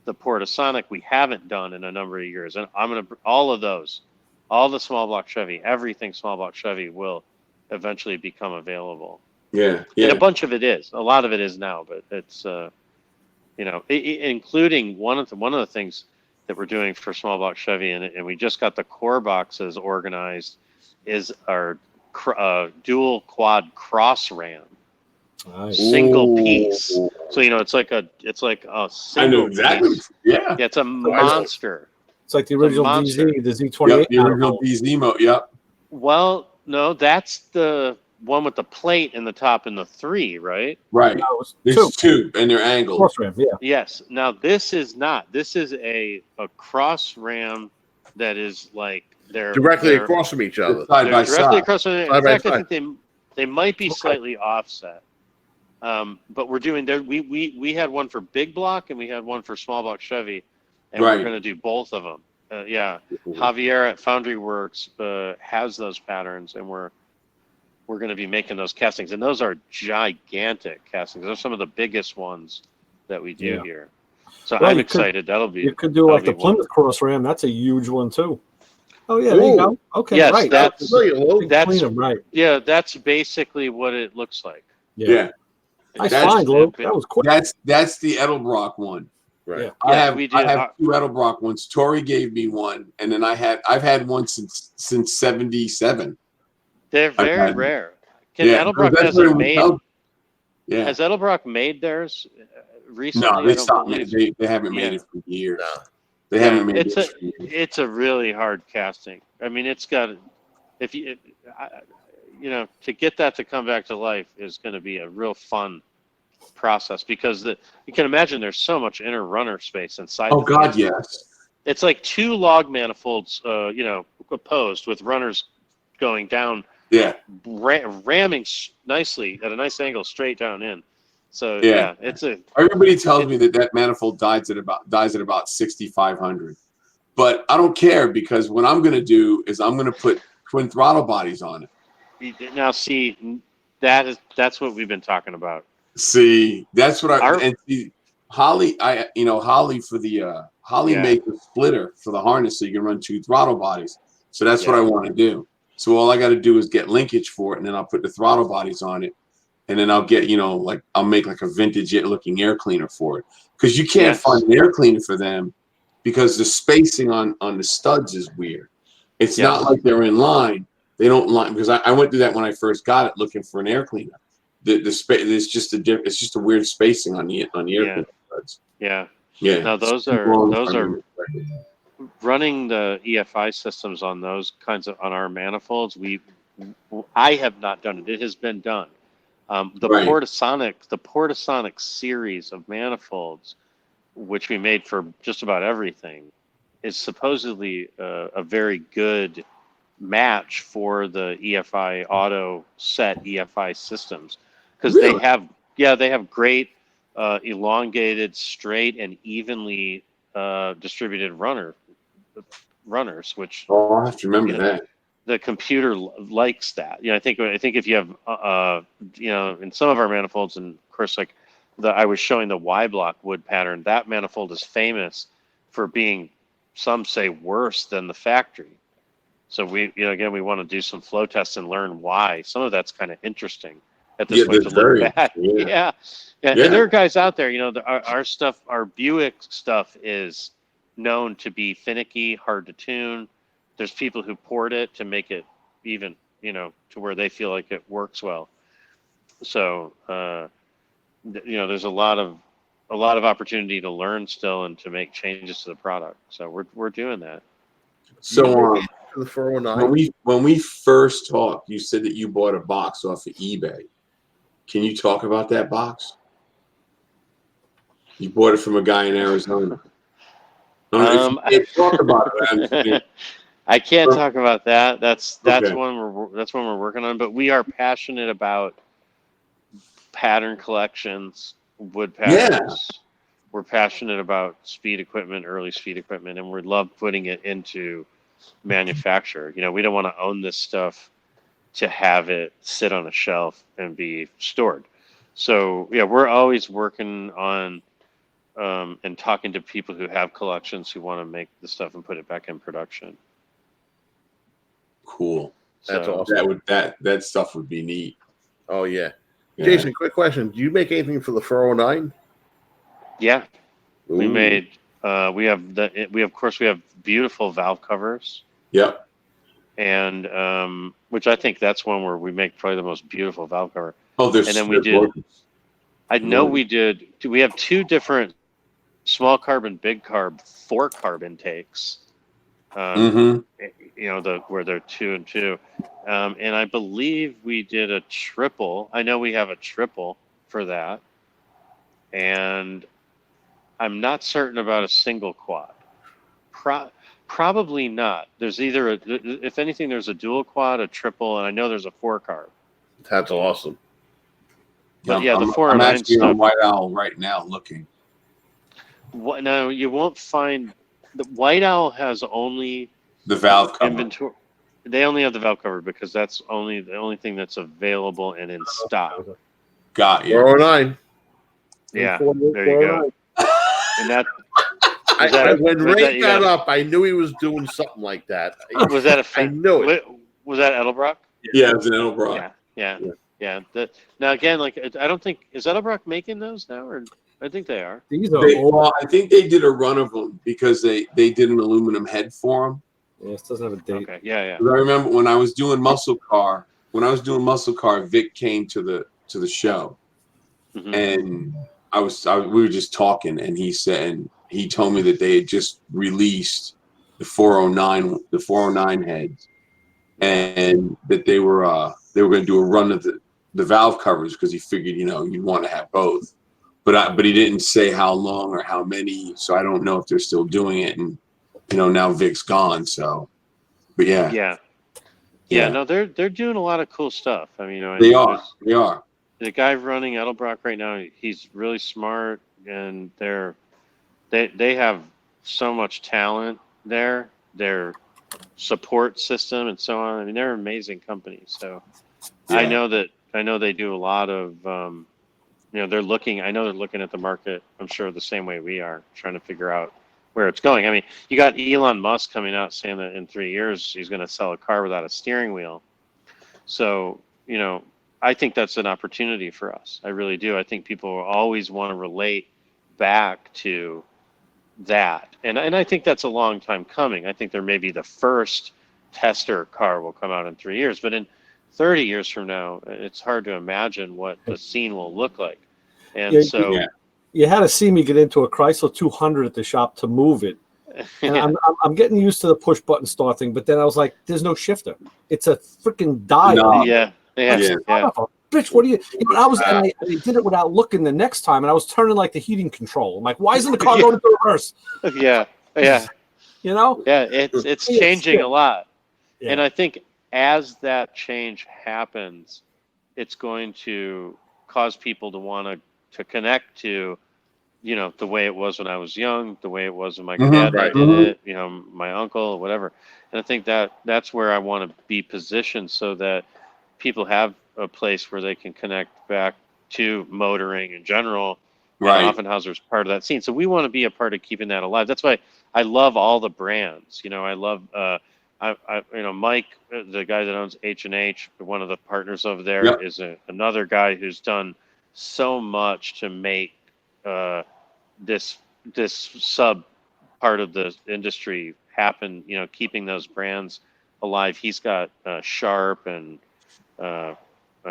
the Portasonic, we haven't done in a number of years. And I'm going to, all of those, all the small block Chevy, everything small block Chevy will eventually become available. Yeah. And a bunch of it is. A lot of it is now, but it's, including one of the things that we're doing for small block Chevy, and we just got the core boxes organized, is our dual quad cross ram. Nice. Single piece. So it's like a single I know exactly. piece. Yeah. It's a monster. It's like the original DZ, the Z28. Yep, the original DZ mode. Yep. Well, no, that's the one with the plate in the top and the 3, right? Right. No, There's two, and they're angled. Cross ram, yeah. Yes. Now this is not. This is a cross ram that is like they're Directly across from each other. Side by directly side. across from it. In fact, I think they might be slightly offset. But we're doing there. We had one for big block and we had one for small block Chevy, and we're going to do both of them. Javier at Foundry Works has those patterns, and we're going to be making those castings, and those are gigantic castings. Those are some of the biggest ones that we do here. So I'm excited. You could do like the Plymouth Cross Ram. That's a huge one too. Oh yeah, there you go. Okay, yes, right. That's right. Yeah, that's basically what it looks like. Yeah. Nice find, Luke. That was quick. That's the Edelbrock one. Right. Yeah. I have 2 Edelbrock ones. Tori gave me one, and then I've had one since 77. They're very rare. Edelbrock hasn't made? Yeah. Has Edelbrock made theirs recently? No, they stopped. They haven't made it for years. No. They haven't made it. It's a really hard casting. I mean, it's got to get that to come back to life is going to be a real fun process, because you can imagine there's so much inner runner space inside. Oh God, yes. It's like 2 log manifolds, opposed with runners going down. Yeah. Ramming nicely at a nice angle straight down in. So everybody tells me that manifold dies at about 6,500, but I don't care, because what I'm going to do is I'm going to put twin throttle bodies on it. Now, see, that's what we've been talking about. See, that's what and see, Holly, Holly for the Holly makes a splitter for the harness so you can run two throttle bodies. So that's what I want to do. So all I got to do is get linkage for it, and then I'll put the throttle bodies on it, and then I'll get I'll make like a vintage looking air cleaner for it, because you can't find an air cleaner for them because the spacing on the studs is weird. It's not like they're in line. They don't line, because I went through that when I first got it looking for an air cleaner. The space, it's just a weird spacing on the air cleaner studs. Yeah. Now those are running the EFI systems on those kinds of on our manifolds. I have not done it. It has been done. The Portasonic series of manifolds, which we made for just about everything, is supposedly a very good match for the EFI auto set EFI systems, because they have great elongated, straight, and evenly distributed runners, which I'll have to remember that. The computer likes that. I think if you have in some of our manifolds, and of course, like I was showing the Y block wood pattern, that manifold is famous for being, some say, worse than the factory. So we want to do some flow tests and learn why. Some of that's kind of interesting at this point to look back. Yeah. And there are guys out there, our stuff, our Buick stuff is known to be finicky, hard to tune. There's people who port it to make it even, to where they feel like it works well. So, there's a lot of opportunity to learn still and to make changes to the product. So we're doing that. So the 409. When we first talked, you said that you bought a box off of eBay. Can you talk about that box? You bought it from a guy in Arizona. Talk about it. I can't talk about that. That's one we're working on. But we are passionate about pattern collections, wood patterns. Yeah. We're passionate about speed equipment, early speed equipment, and we love putting it into manufacture. We don't want to own this stuff to have it sit on a shelf and be stored. So we're always working on and talking to people who have collections who want to make the stuff and put it back in production. Cool. That's awesome. That stuff would be neat. Oh yeah. Jason, quick question: do you make anything for the 409? Yeah. Ooh. We made. We have beautiful valve covers. Yep. And which I think that's one where we make probably the most beautiful valve cover. Oh, there's. And then we did. I know we did. We have two different small carb, big carb, 4-carb intakes. Where they're 2 and 2. And I believe we did a triple. I know we have a triple for that. And I'm not certain about a single quad. Probably not. There's either if anything, there's a dual quad, a triple, and I know there's a 4-carb. That's awesome. But the 409 I'm actually on White Owl right now looking. No, you won't find. The White Owl has only the valve cover. Inventory. They only have the valve cover because that's the only thing that's available and in stock. Got you. 409. Yeah, there you go. And that. When Ray got up, I knew he was doing something like that. Was that I knew it. Was that Edelbrock? Yeah, it was an Edelbrock. Yeah. Now again, I don't think is Edelbrock making those now, or I think they are. I think they did a run of them because they did an aluminum head for them. Yeah, it doesn't have a date. Okay. Yeah. I remember when I was doing muscle car. Vic came to the show, and we were just talking, and he told me that they had just released the 409 heads, and that they were going to do a run of the valve covers because he figured you'd want to have both, but he didn't say how long or how many, so I don't know if they're still doing it, and now Vic's gone, so but yeah. No, they're doing a lot of cool stuff. I mean, they are. The guy running Edelbrock right now, he's really smart, and they have so much talent there. They're support system and so on. I mean, they're amazing companies. So Yeah. I know they do a lot of, they're looking at the market, I'm sure the same way we are, trying to figure out where it's going. I mean, you got Elon Musk coming out saying that in 3 years he's going to sell a car without a steering wheel. So, I think that's an opportunity for us. I really do. I think people will always want to relate back to that. And I think that's a long time coming. I think there may be the first tester car will come out in 3 years, but in 30 years from now, it's hard to imagine what the scene will look like. And you had to see me get into a Chrysler 200 at the shop to move it. And I'm getting used to the push button start thing, but then I was like, there's no shifter. It's a freaking dial. Yeah. Bitch, what do you? I did it without looking the next time, and I was turning like the heating control. I'm like, why isn't the car going into reverse? Yeah. Yeah, It's changing a lot, yeah. and I think as that change happens, it's going to cause people to want to connect to, the way it was when I was young, the way it was when my dad did it, my uncle, whatever. And I think that's where I want to be positioned so that people have a place where they can connect back to motoring in general. Right. And Offenhauser's part of that scene. So we want to be a part of keeping that alive. That's why I love all the brands. I love, Mike, the guy that owns H&H, one of the partners over there, is another guy who's done so much to make this sub part of the industry happen, keeping those brands alive. He's got Sharp and a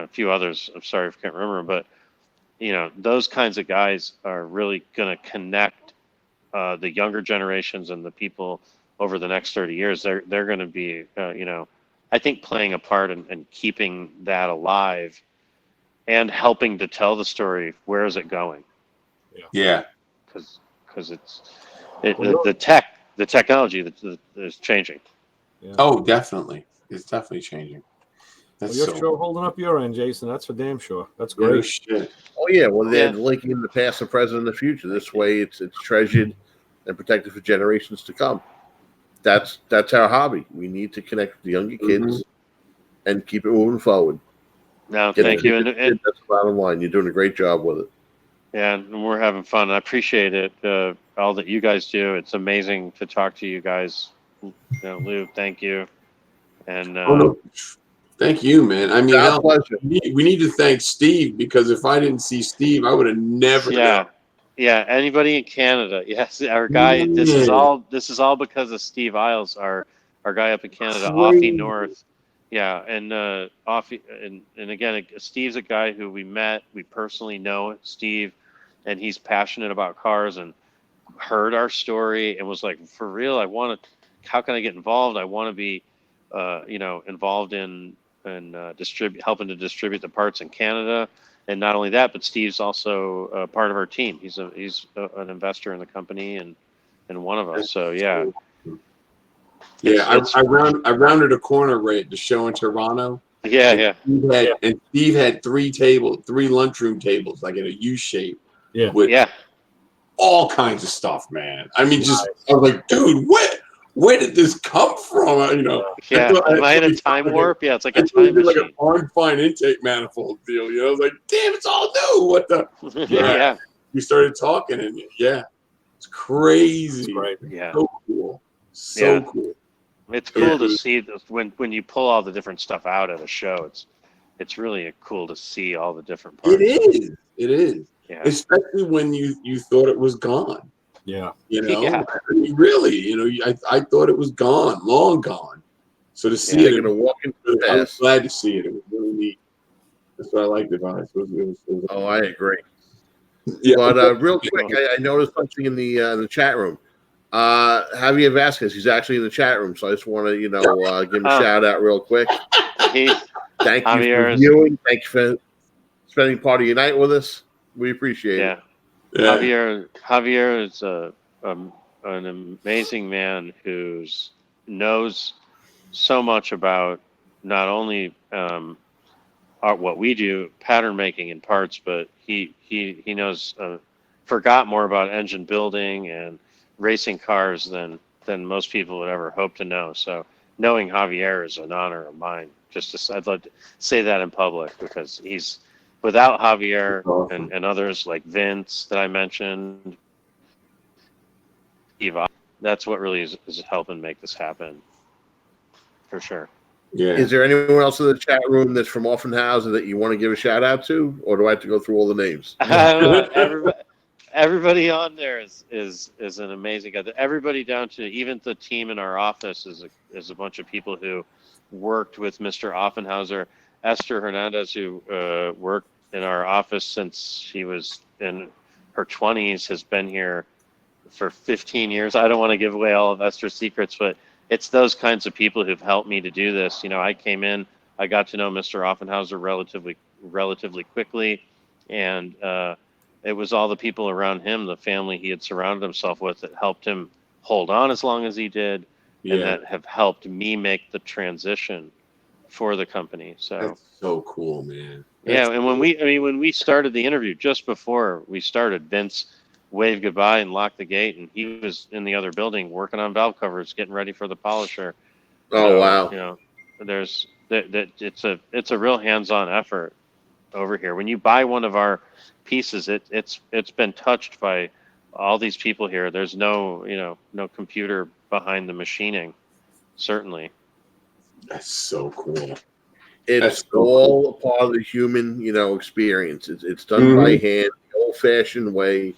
few others. I'm sorry if I can't remember, but those kinds of guys are really going to connect the younger generations and the people over the next 30 years. They're going to be, I think, playing a part in keeping that alive and helping to tell the story. Where is it going? Yeah. Because the technology is changing. Yeah. Oh, definitely. It's definitely changing. Well, you're sure holding up your end, Jason. That's for damn sure. That's great. No shit. Oh yeah, well they're linking the past, the present, and the future. This way, it's treasured and protected for generations to come. That's our hobby. We need to connect with the younger kids and keep it moving forward. No, thank you. And that's the bottom line. You're doing a great job with it. Yeah, and we're having fun. I appreciate it. All that you guys do. It's amazing to talk to you guys. Lou, thank you. And thank you, man. I mean, our pleasure. We need to thank Steve, because if I didn't see Steve, I would have never known. Yeah. Anybody in Canada? Yes, our guy. This is all because of Steve Isles, our guy up in Canada, Offie North. Yeah, and Offie, and again, Steve's a guy who we met. We personally know Steve, and he's passionate about cars and heard our story and was like, for real, how can I get involved? I want to be, involved in helping to distribute the parts in Canada. And not only that, but Steve's also part of our team. He's an investor in the company and one of us. So yeah. Yeah, I rounded a corner right at the show in Toronto. Yeah. And Steve had three lunchroom tables, like in a U shape. Yeah. With all kinds of stuff, man. I mean, I was like, dude, where did this come from? Yeah. Am I in a time warp? Yeah, it's like a time machine. Like an orange fine intake manifold deal. I was like, damn, it's all new. What the? Yeah. We started talking, and it's crazy. That's great. Yeah. So cool. So cool. It's cool to see this when you pull all the different stuff out at a show. It's really cool to see all the different parts. It is. Yeah. Especially when you thought it was gone. Yeah. I mean, really, I thought it was gone, long gone. So to see it, I was glad to see it. It was really neat. That's what I liked about it. I agree. Yeah. But real quick, I noticed something in the chat room. Javier Vasquez, he's actually in the chat room, so I just want to, give him a shout out real quick. Thank you for viewing. Thank you for spending part of your night with us. We appreciate it. Javier is an amazing man who knows so much about not only what we do, pattern making and parts, but he knows forgot more about engine building and racing cars than than most people would ever hope to know. So knowing Javier is an honor of mine. I'd love to say that in public, because he's, without Javier Awesome. and others like Vince that I mentioned, Eva, that's what really is helping make this happen, for sure. Yeah. Is there anyone else in the chat room that's from Offenhauser that you want to give a shout out to, or do I have to go through all the names? Everybody on there is an amazing guy. Everybody down to even the team in our office is a bunch of people who worked with Mr. Offenhauser. Esther Hernandez, who worked in our office since she was in her 20s, has been here for 15 years. I don't want to give away all of Esther's secrets, but it's those kinds of people who've helped me to do this. You know, I came in, I got to know Mr. Offenhauser relatively quickly, and it was all the people around him, the family he had surrounded himself with, that helped him hold on as long as he did, and that have helped me make the transition for the company. So That's so cool, man. yeah, and when we started the interview, just before we started, Vince waved goodbye and locked the gate, and he was in the other building working on valve covers, getting ready for the polisher. Oh, wow. You know, there's that it's a real hands-on effort over here. When you buy one of our pieces, it's been touched by all these people here. There's no computer behind the machining, certainly. That's so cool. It's all part of the human, experience. It's done by hand, the old-fashioned way,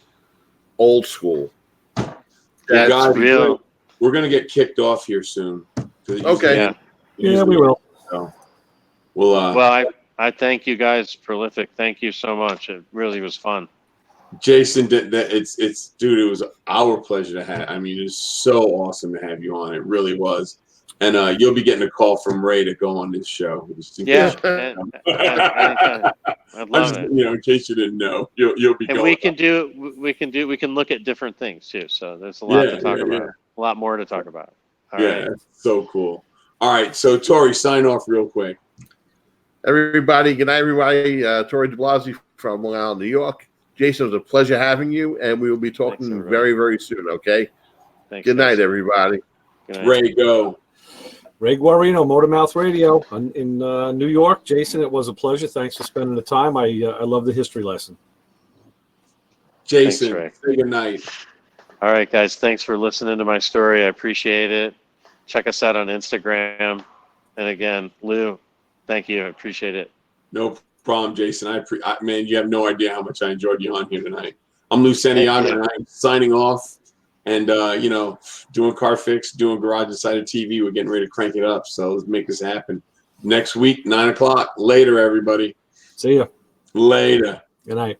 old school. That's Guys, real. We're gonna get kicked off here soon. Okay. Yeah, we will. So well, I thank you guys, Prolific. Thank you so much. It really was fun. Jason, it's dude, it was our pleasure to have. I mean, it's so awesome to have you on. It really was. And you'll be getting a call from Ray to go on this show. Yeah, I'd love it. In case you didn't know, you'll be. And going we can look at different things too. So there's a lot to talk about. A lot more to talk about. All right. That's so cool. All right, so Tori, sign off real quick. Everybody, good night, everybody. Tori DeBlasi from Long Island, New York. Jason, it was a pleasure having you, and we will be talking very, very soon, okay? Thanks, good night, everybody. Good night. Ray, go. Ray Guarino, Motor Mouth Radio in New York. Jason, it was a pleasure. Thanks for spending the time. I love the history lesson. Jason, thanks, say good night. All right, guys. Thanks for listening to my story. I appreciate it. Check us out on Instagram. And again, Lou, thank you. I appreciate it. No problem, Jason. Man, you have no idea how much I enjoyed you on here tonight. I'm Lou Santiago, and I'm signing off. And, doing car fix, doing garage inside of TV. We're getting ready to crank it up. So let's make this happen. Next week, 9 o'clock. Later, everybody. See ya. Later. Good night.